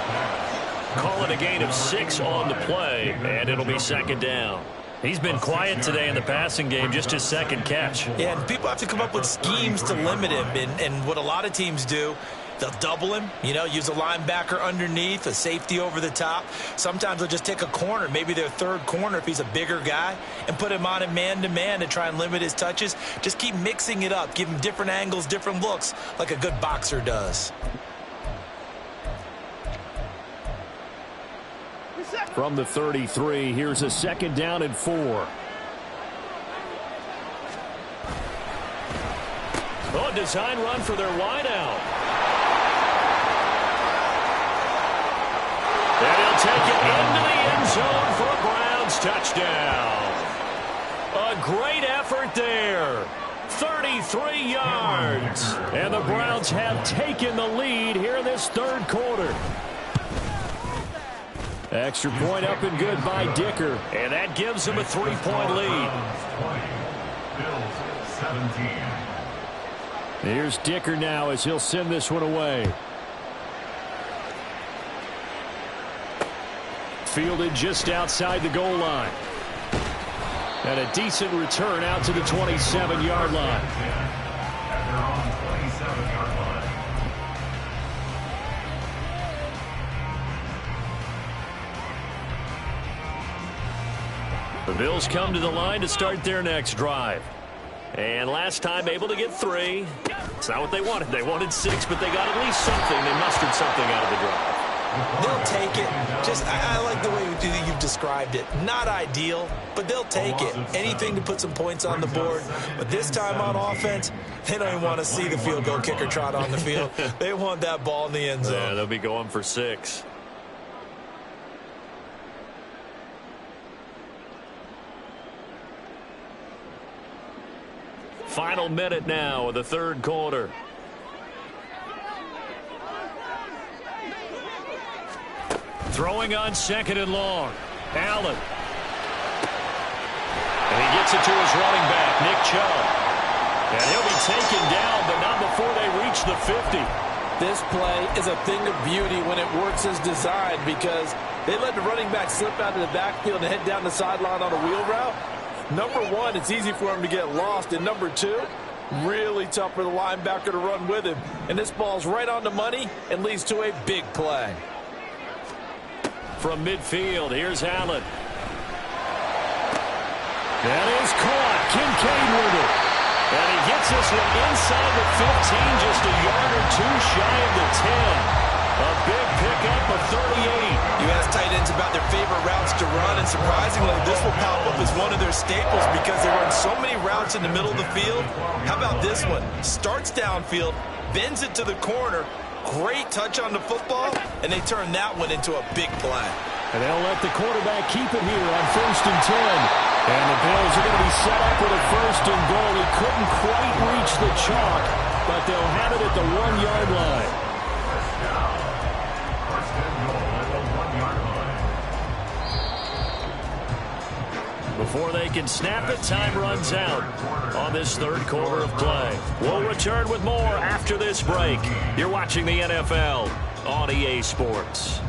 Call it a gain of 6 on the play, and it'll be second down. He's been quiet today in the passing game, just his second catch. Yeah, and people have to come up with schemes to limit him, and what a lot of teams do, they'll double him, use a linebacker underneath, a safety over the top. Sometimes they'll just take a corner, maybe their third corner if he's a bigger guy, and put him on a man-to-man to try and limit his touches. Just keep mixing it up, give him different angles, different looks, like a good boxer does. From the 33, here's a second down and 4. Oh, design run for their wideout. And he'll take it into the end zone for a Browns touchdown. A great effort there. 33 yards. And the Browns have taken the lead here in this third quarter. Extra point up and good by Dicker. And that gives him a 3-point lead. Here's Dicker now as he'll send this one away. Fielded just outside the goal line. And a decent return out to the 27-yard line. The Bills come to the line to start their next drive. And last time able to get 3. It's not what they wanted. They wanted 6, but they got at least something. They mustered something out of the drive. They'll take it. I like the way you've described it. Not ideal, but they'll take it. Anything to put some points on the board. But this time on offense, they don't even want to see the field goal kicker trot on the field. They want that ball in the end zone. Yeah, they'll be going for 6. Final minute now of the third quarter. Throwing on second and long. Allen. And he gets it to his running back, Nick Chubb. And he'll be taken down, but not before they reach the 50. This play is a thing of beauty when it works as designed because they let the running back slip out of the backfield and head down the sideline on a wheel route. Number one, it's easy for him to get lost. And number two, really tough for the linebacker to run with him. And this ball's right on the money and leads to a big play. From midfield, here's Allen. That is caught. Kincaid with it. And he gets this one inside the 15, just a yard or 2 shy of the 10. A big pickup of 38. You ask tight ends about their favorite routes to run, and surprisingly, this will pop up as one of their staples because they run so many routes in the middle of the field. How about this one? Starts downfield, bends it to the corner, great touch on the football, and they turn that one into a big play. And they'll let the quarterback keep it here on 1st and 10. And the Bills are going to be set up with a 1st and goal. He couldn't quite reach the chalk, but they'll have it at the 1-yard line. Before they can snap it, time runs out on this third quarter of play. We'll return with more after this break. You're watching the NFL on EA Sports.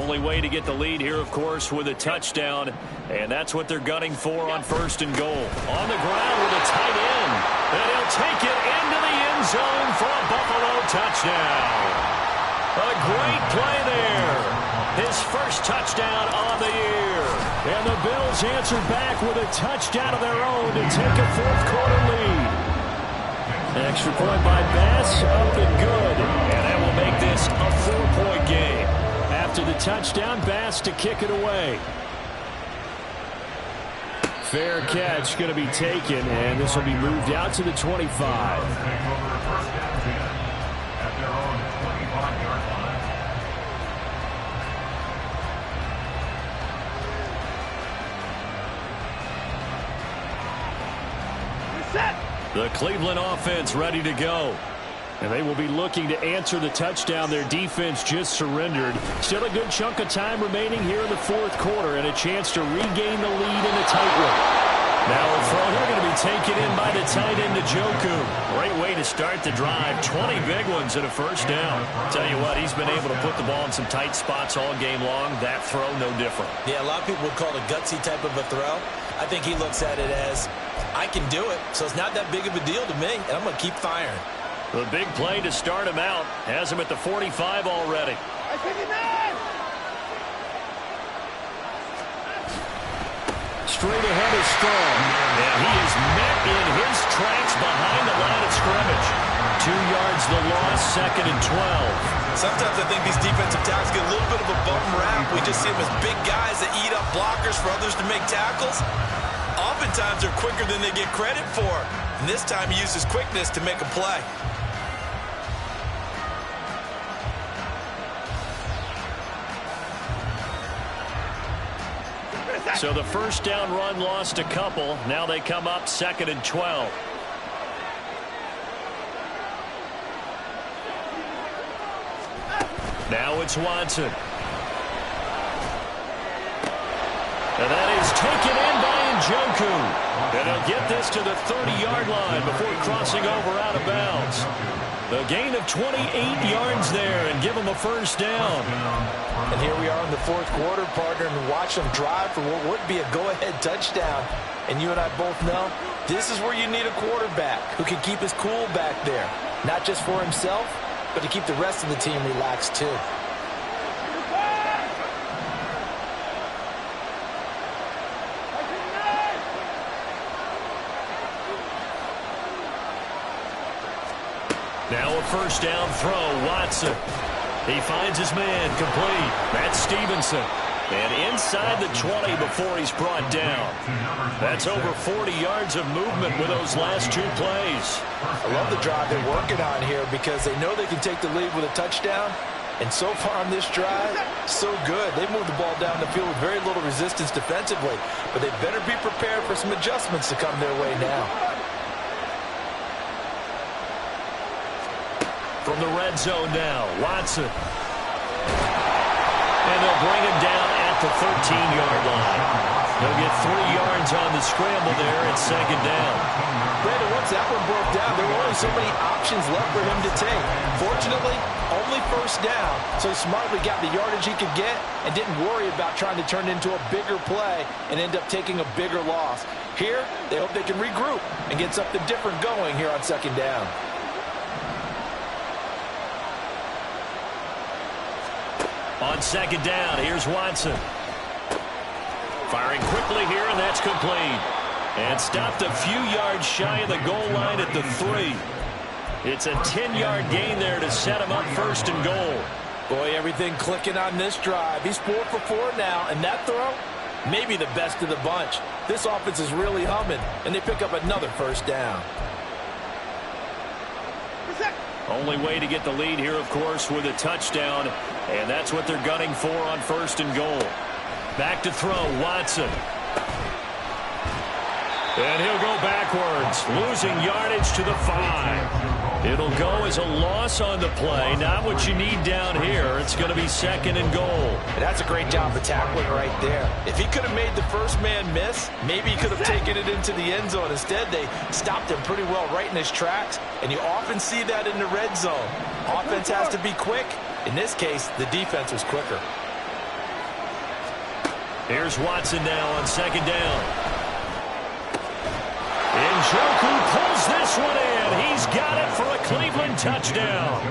Only way to get the lead here, of course, with a touchdown. And that's what they're gunning for on 1st and goal. On the ground with a tight end. And he'll take it into the end zone for a Buffalo touchdown. A great play there. His first touchdown on the year. And the Bills answer back with a touchdown of their own to take a 4th quarter lead. Extra point by Bass, up and good. And that will make this a 4-point game. After the touchdown, Bass to kick it away. Fair catch going to be taken, and this will be moved out to the 25. The Cleveland offense ready to go. And they will be looking to answer the touchdown their defense just surrendered. Still a good chunk of time remaining here in the 4th quarter and a chance to regain the lead in a tight one. Now a throw here going to be taken in by the tight end, Njoku. Great way to start the drive. 20 big ones and a first down. Tell you what, he's been able to put the ball in some tight spots all game long. That throw, no different. Yeah, a lot of people would call it a gutsy type of a throw. I think he looks at it as, I can do it, so it's not that big of a deal to me, and I'm going to keep firing. The big play to start him out has him at the 45 already. Straight ahead is Strong. And he is met in his tracks behind the line of scrimmage. 2 yards the loss, 2nd and 12. Sometimes I think these defensive tackles get a little bit of a bum rap. We just see them as big guys that eat up blockers for others to make tackles. Oftentimes they're quicker than they get credit for. And this time he uses quickness to make a play. So the first down run lost a couple. Now they come up 2nd and 12. Now it's Watson. And that is taken in by Njoku. And he'll get this to the 30-yard line before crossing over out of bounds. The gain of 28 yards there and give him a first down. And here we are in the 4th quarter, partner, and watch them drive for what would be a go-ahead touchdown. And you and I both know this is where you need a quarterback who can keep his cool back there. Not just for himself, but to keep the rest of the team relaxed too. Now a first down throw, Watson. He finds his man complete. That's Stevenson. And inside the 20 before he's brought down. That's over 40 yards of movement with those last 2 plays. I love the drive they're working on here because they know they can take the lead with a touchdown. And so far on this drive, so good. They moved the ball down the field with very little resistance defensively. But they better be prepared for some adjustments to come their way now. From the red zone now, Watson. And they'll bring him down at the 13-yard line. They'll get 3 yards on the scramble there at 2nd down. Brandon, once that one broke down, there were only so many options left for him to take. Fortunately, only first down, so he smartly got the yardage he could get and didn't worry about trying to turn it into a bigger play and end up taking a bigger loss. Here, they hope they can regroup and get something different going here on 2nd down. On 2nd down, here's Watson. Firing quickly here, and that's complete. And stopped a few yards shy of the goal line at the 3. It's a 10-yard gain there to set him up 1st and goal. Boy, everything clicking on this drive. He's 4 for 4 now, and that throw, maybe the best of the bunch. This offense is really humming, and they pick up another first down. Only way to get the lead here, of course, with a touchdown. And that's what they're gunning for on 1st and goal. Back to throw, Watson. And he'll go backwards, losing yardage to the 5. It'll go as a loss on the play. Not what you need down here. It's going to be 2nd and goal. And that's a great job of tackling right there. If he could have made the first man miss, maybe he could have taken it into the end zone. Instead, they stopped him pretty well right in his tracks. And you often see that in the red zone. Offense has to be quick. In this case, the defense was quicker. Here's Watson now on second down. Njoku pulls this one in. He's got it for a Cleveland touchdown.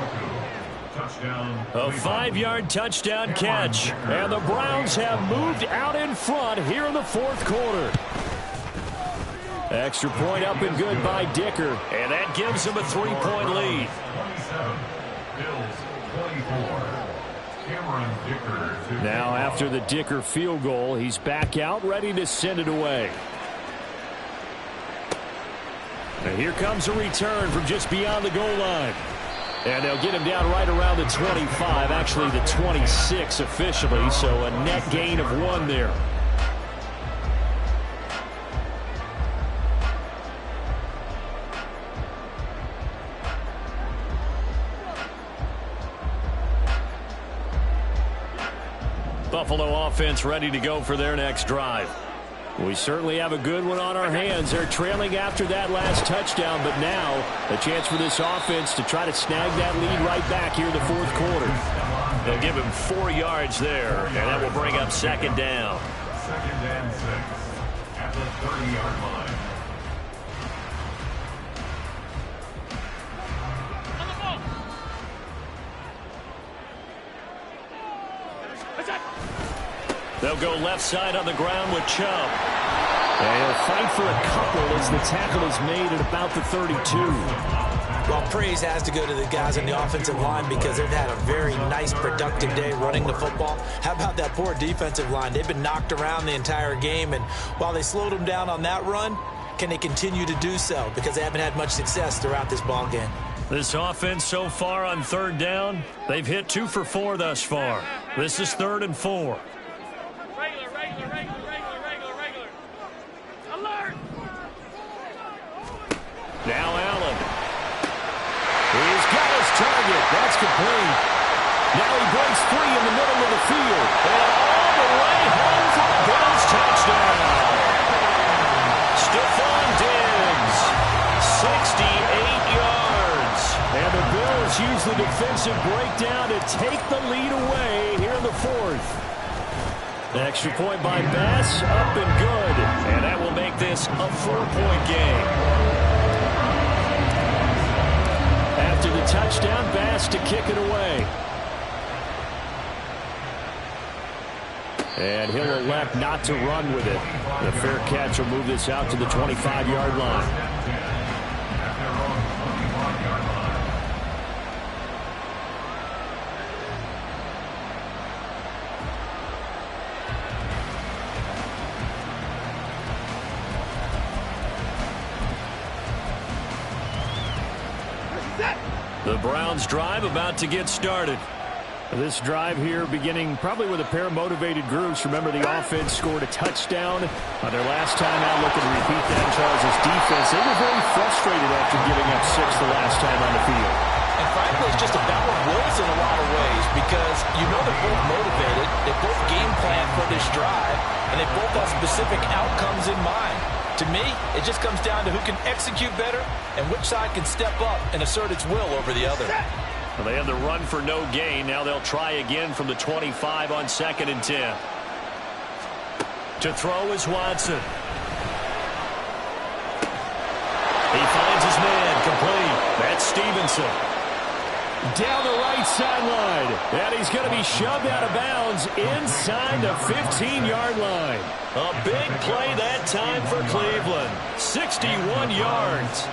A 5-yard touchdown catch. And the Browns have moved out in front here in the fourth quarter. Extra point up and good by Dicker. And that gives him a 3-point lead. 27, Bills 24. Cameron Dicker. Now after the Dicker field goal, he's back out ready to send it away. And here comes a return from just beyond the goal line. And they'll get him down right around the 25, actually the 26 officially, so a net gain of 1 there. Buffalo offense ready to go for their next drive. We certainly have a good one on our hands. They're trailing after that last touchdown, but now a chance for this offense to try to snag that lead right back here in the fourth quarter. They'll give him 4 yards there, and that will bring up second down. Second and 6 at the 30-yard line. They'll go left side on the ground with Chubb. And he'll fight for a couple as the tackle is made at about the 32. Well, praise has to go to the guys on the offensive line because they've had a very nice, productive day running the football. How about that poor defensive line? They've been knocked around the entire game, and while they slowed them down on that run, can they continue to do so? Because they haven't had much success throughout this ball game. This offense so far on third down, they've hit 2 for 4 thus far. This is 3rd and 4. Now Allen. He's got his target. That's complete. Now he breaks free in the middle of the field. And all the way home for the Bills touchdown. Stephon Diggs, 68 yards. And the Bills use the defensive breakdown to take the lead away here in the fourth. Extra point by Bass, up and good. And that will make this a 4-point game. After the touchdown, Bass to kick it away. And he'll elect not to run with it. The fair catch will move this out to the 25-yard line. The Browns drive about to get started. This drive here beginning probably with a pair of motivated groups. Remember, the offense scored a touchdown on their last time out. Looking to repeat that in Charles' defense. They were very frustrated after giving up 6 the last time on the field. And frankly, it's just a battle of wills in a lot of ways because you know they're both motivated. They both game plan for this drive, and they both have specific outcomes in mind. To me, it just comes down to who can execute better and which side can step up and assert its will over the other. Well, they had the run for no gain. Now they'll try again from the 25 on 2nd and 10. To throw is Watson. He finds his man complete. That's Stevenson. Down the right sideline. And he's going to be shoved out of bounds inside the 15-yard line. A big play that time for Cleveland. 61 yards.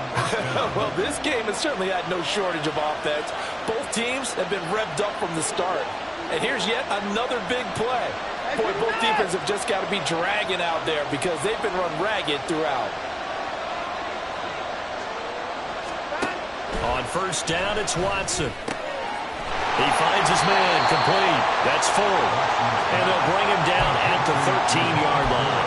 Well, this game has certainly had no shortage of offense. Both teams have been revved up from the start. And here's yet another big play. Boy, both defenses have just got to be dragging out there because they've been run ragged throughout. On first down, it's Watson. He finds his man complete. That's Ford. And they'll bring him down at the 13-yard line.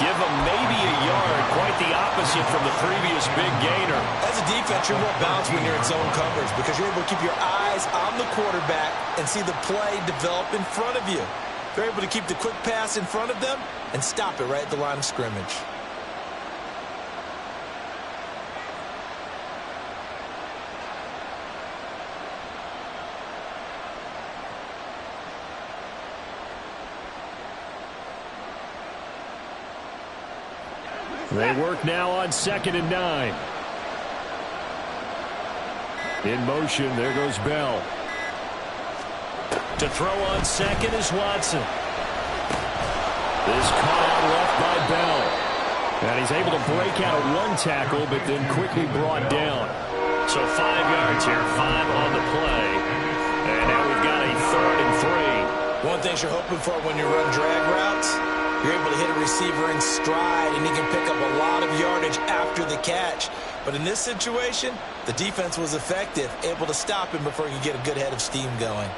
Give him maybe a yard. Quite the opposite from the previous big gainer. As a defense, you're more balanced when you're in zone coverage because you're able to keep your eyes on the quarterback and see the play develop in front of you. They're able to keep the quick pass in front of them and stop it right at the line of scrimmage. They work now on 2nd and 9. In motion, there goes Bell. To throw on 2nd is Watson. This caught out left by Bell. And he's able to break out of 1 tackle, but then quickly brought down. So 5 yards here, 5 on the play. And now we've got a 3rd and 3. One thing you're hoping for when you run drag routes, you're able to hit a receiver in stride, and he can pick up a lot of yardage after the catch. But in this situation, the defense was effective, able to stop him before he could get a good head of steam going.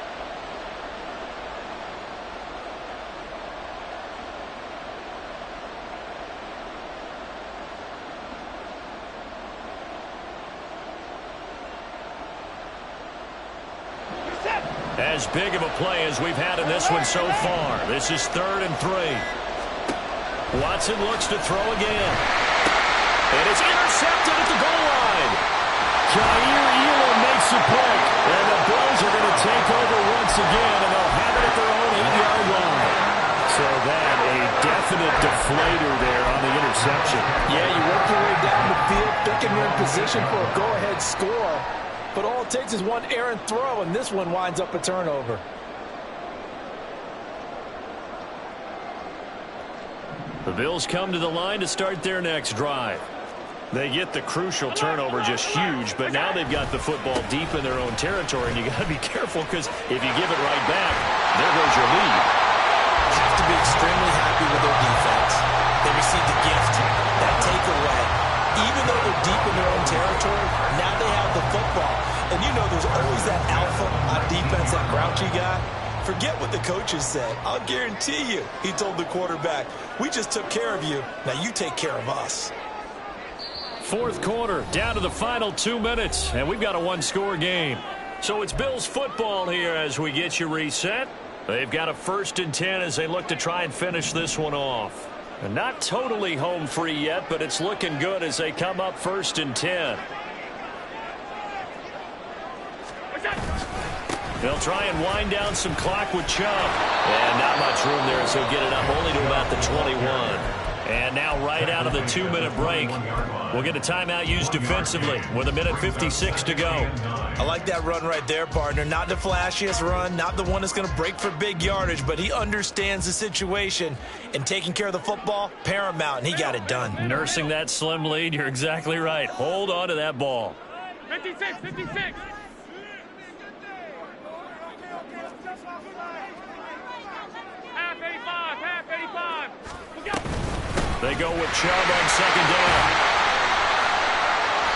As big of a play as we've had in this one so far. This is 3rd and 3. Watson looks to throw again. And it's intercepted at the goal line. Jair Elam makes a pick. And the Bills are going to take over once again, and they'll have it at their own 8-yard line. So that, a definite deflator there on the interception. Yeah, you work your way down the field, thinking you're in position for a go-ahead score. But all it takes is one errant throw, and this one winds up a turnover. The Bills come to the line to start their next drive. They get the crucial turnover, just huge, but now they've got the football deep in their own territory, and you got to be careful because if you give it right back, there goes your lead. Have to be extremely happy with their defense. They received a gift, that takeaway. Even though they're deep in their own territory, now they have the football. And you know there's always that alpha on defense, that grouchy guy. Forget what the coaches said. I'll guarantee you, he told the quarterback, we just took care of you. Now you take care of us. 4th quarter, down to the final 2 minutes, and we've got a 1-score game. So it's Bills football here as we get you reset. They've got a 1st and 10 as they look to try and finish this one off. And not totally home free yet, but it's looking good as they come up 1st and 10. They'll try and wind down some clock with Chubb. And not much room there, so he'll get it up only to about the 21. And now right out of the 2-minute break, we'll get a timeout used defensively with 1:56 to go. I like that run right there, partner. Not the flashiest run, not the one that's going to break for big yardage, but he understands the situation, and taking care of the football, paramount, and he got it done. Nursing that slim lead, you're exactly right. Hold on to that ball. 56, 56. Half 85, half 85. Look out. They go with Chubb on 2nd down.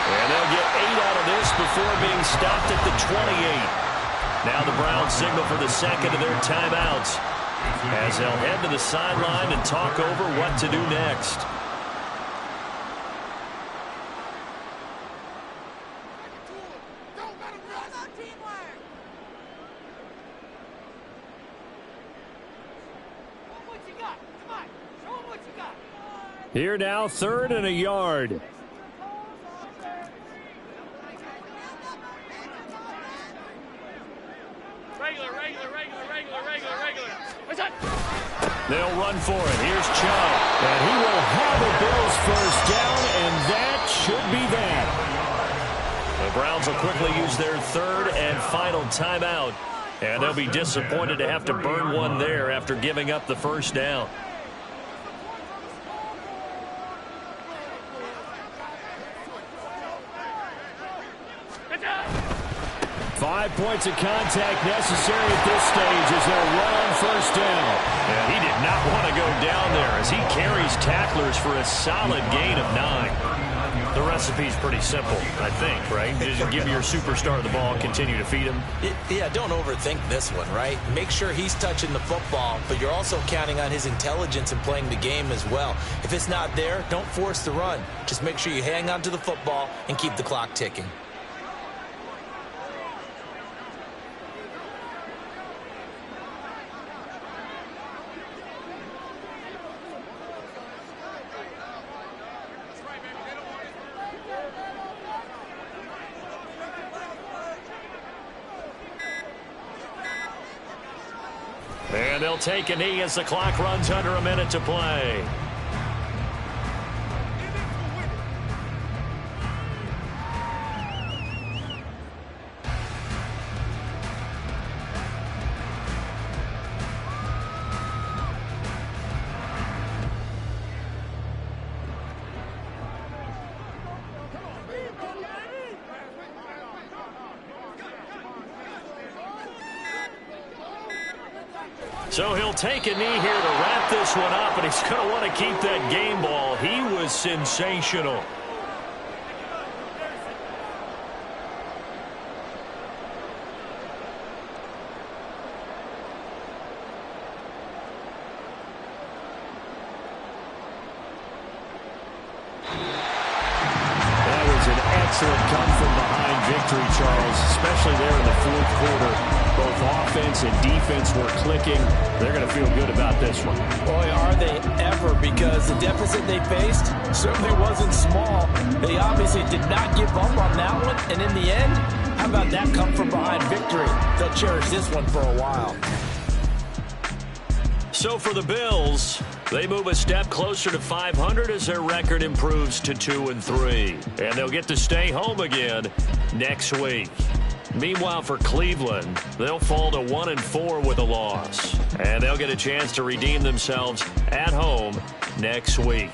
And they'll get 8 out of this before being stopped at the 28. Now the Browns signal for the 2nd of their timeouts as they'll head to the sideline and talk over what to do next. Here now, 3rd and a yard. Regular. They'll run for it. Here's Chubb. And he will have a Bills 1st down, and that should be that. The Browns will quickly use their 3rd and final timeout. And they'll be disappointed to have to burn one there after giving up the 1st down. 5 points of contact necessary at this stage as they'll run on 1st down. And he did not want to go down there as he carries tacklers for a solid gain of 9. The recipe's pretty simple, I think, right? Just give your superstar the ball, continue to feed him. Yeah, don't overthink this one, right? Make sure he's touching the football, but you're also counting on his intelligence in playing the game as well. If it's not there, don't force the run. Just make sure you hang on to the football and keep the clock ticking. And they'll take a knee as the clock runs under a minute to play. So he'll take a knee here to wrap this one up, and he's going to want to keep that game ball. He was sensational. Excellent come-from-behind victory, Charles, especially there in the fourth quarter. Both offense and defense were clicking. They're going to feel good about this one. Boy, are they ever, because the deficit they faced certainly wasn't small. They obviously did not give up on that one, and in the end, how about that come-from-behind victory? They'll cherish this one for a while. So for the Bills, they move a step closer to 500 as their record improves to 2-3. And they'll get to stay home again next week. Meanwhile, for Cleveland, they'll fall to 1-4 with a loss. And they'll get a chance to redeem themselves at home next week.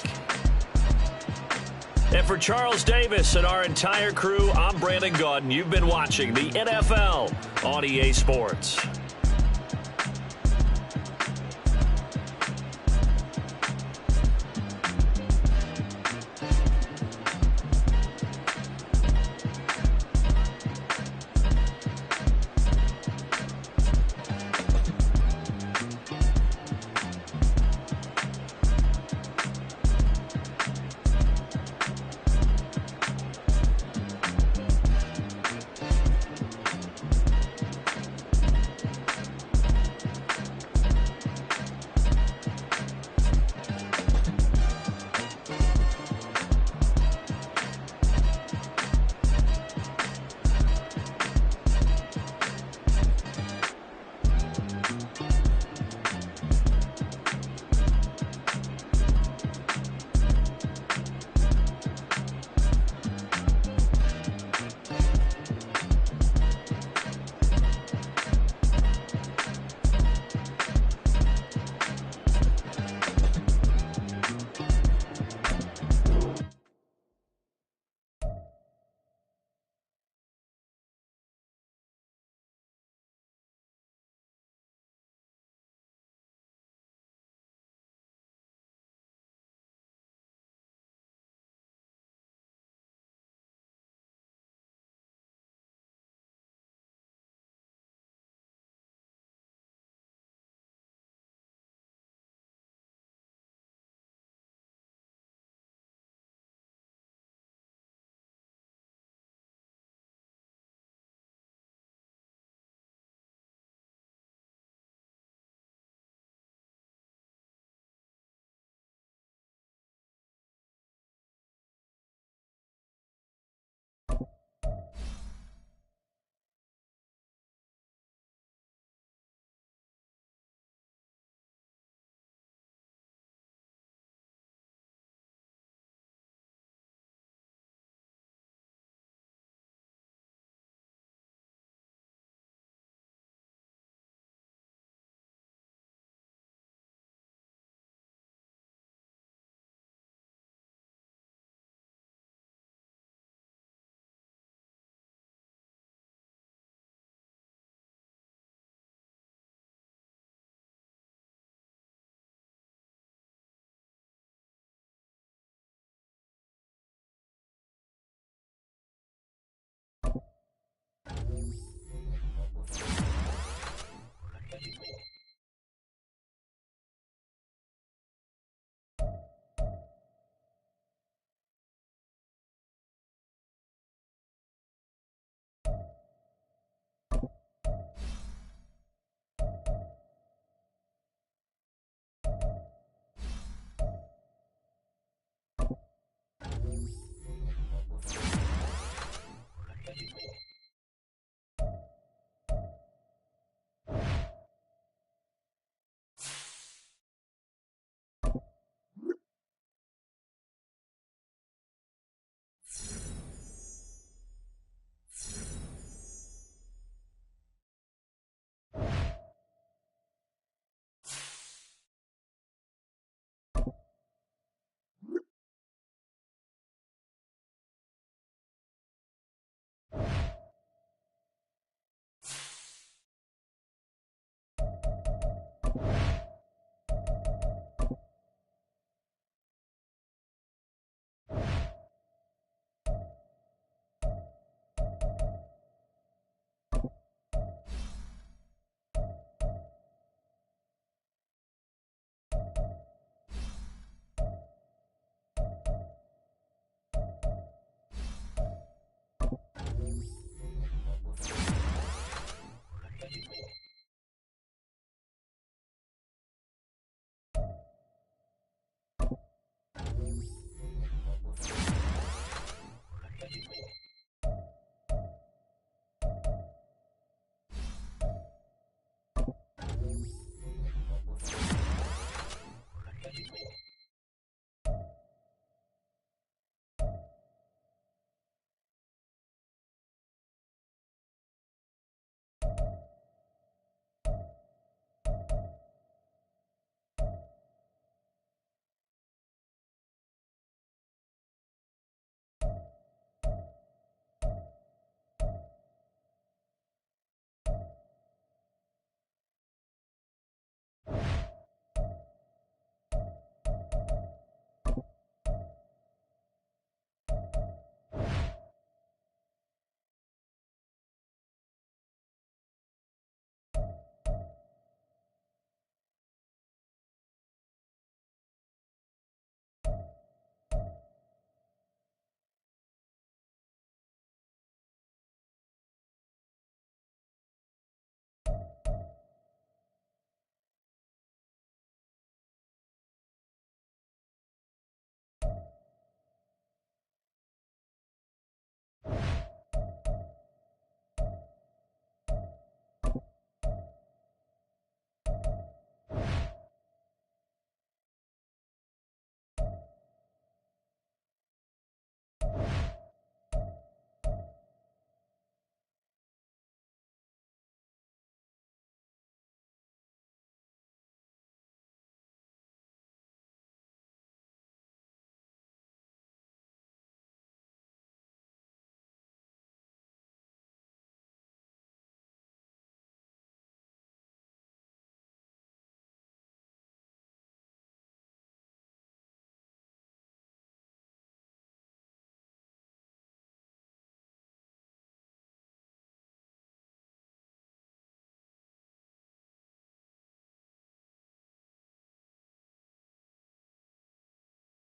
And for Charles Davis and our entire crew, I'm Brandon Gaudin. You've been watching the NFL on EA Sports.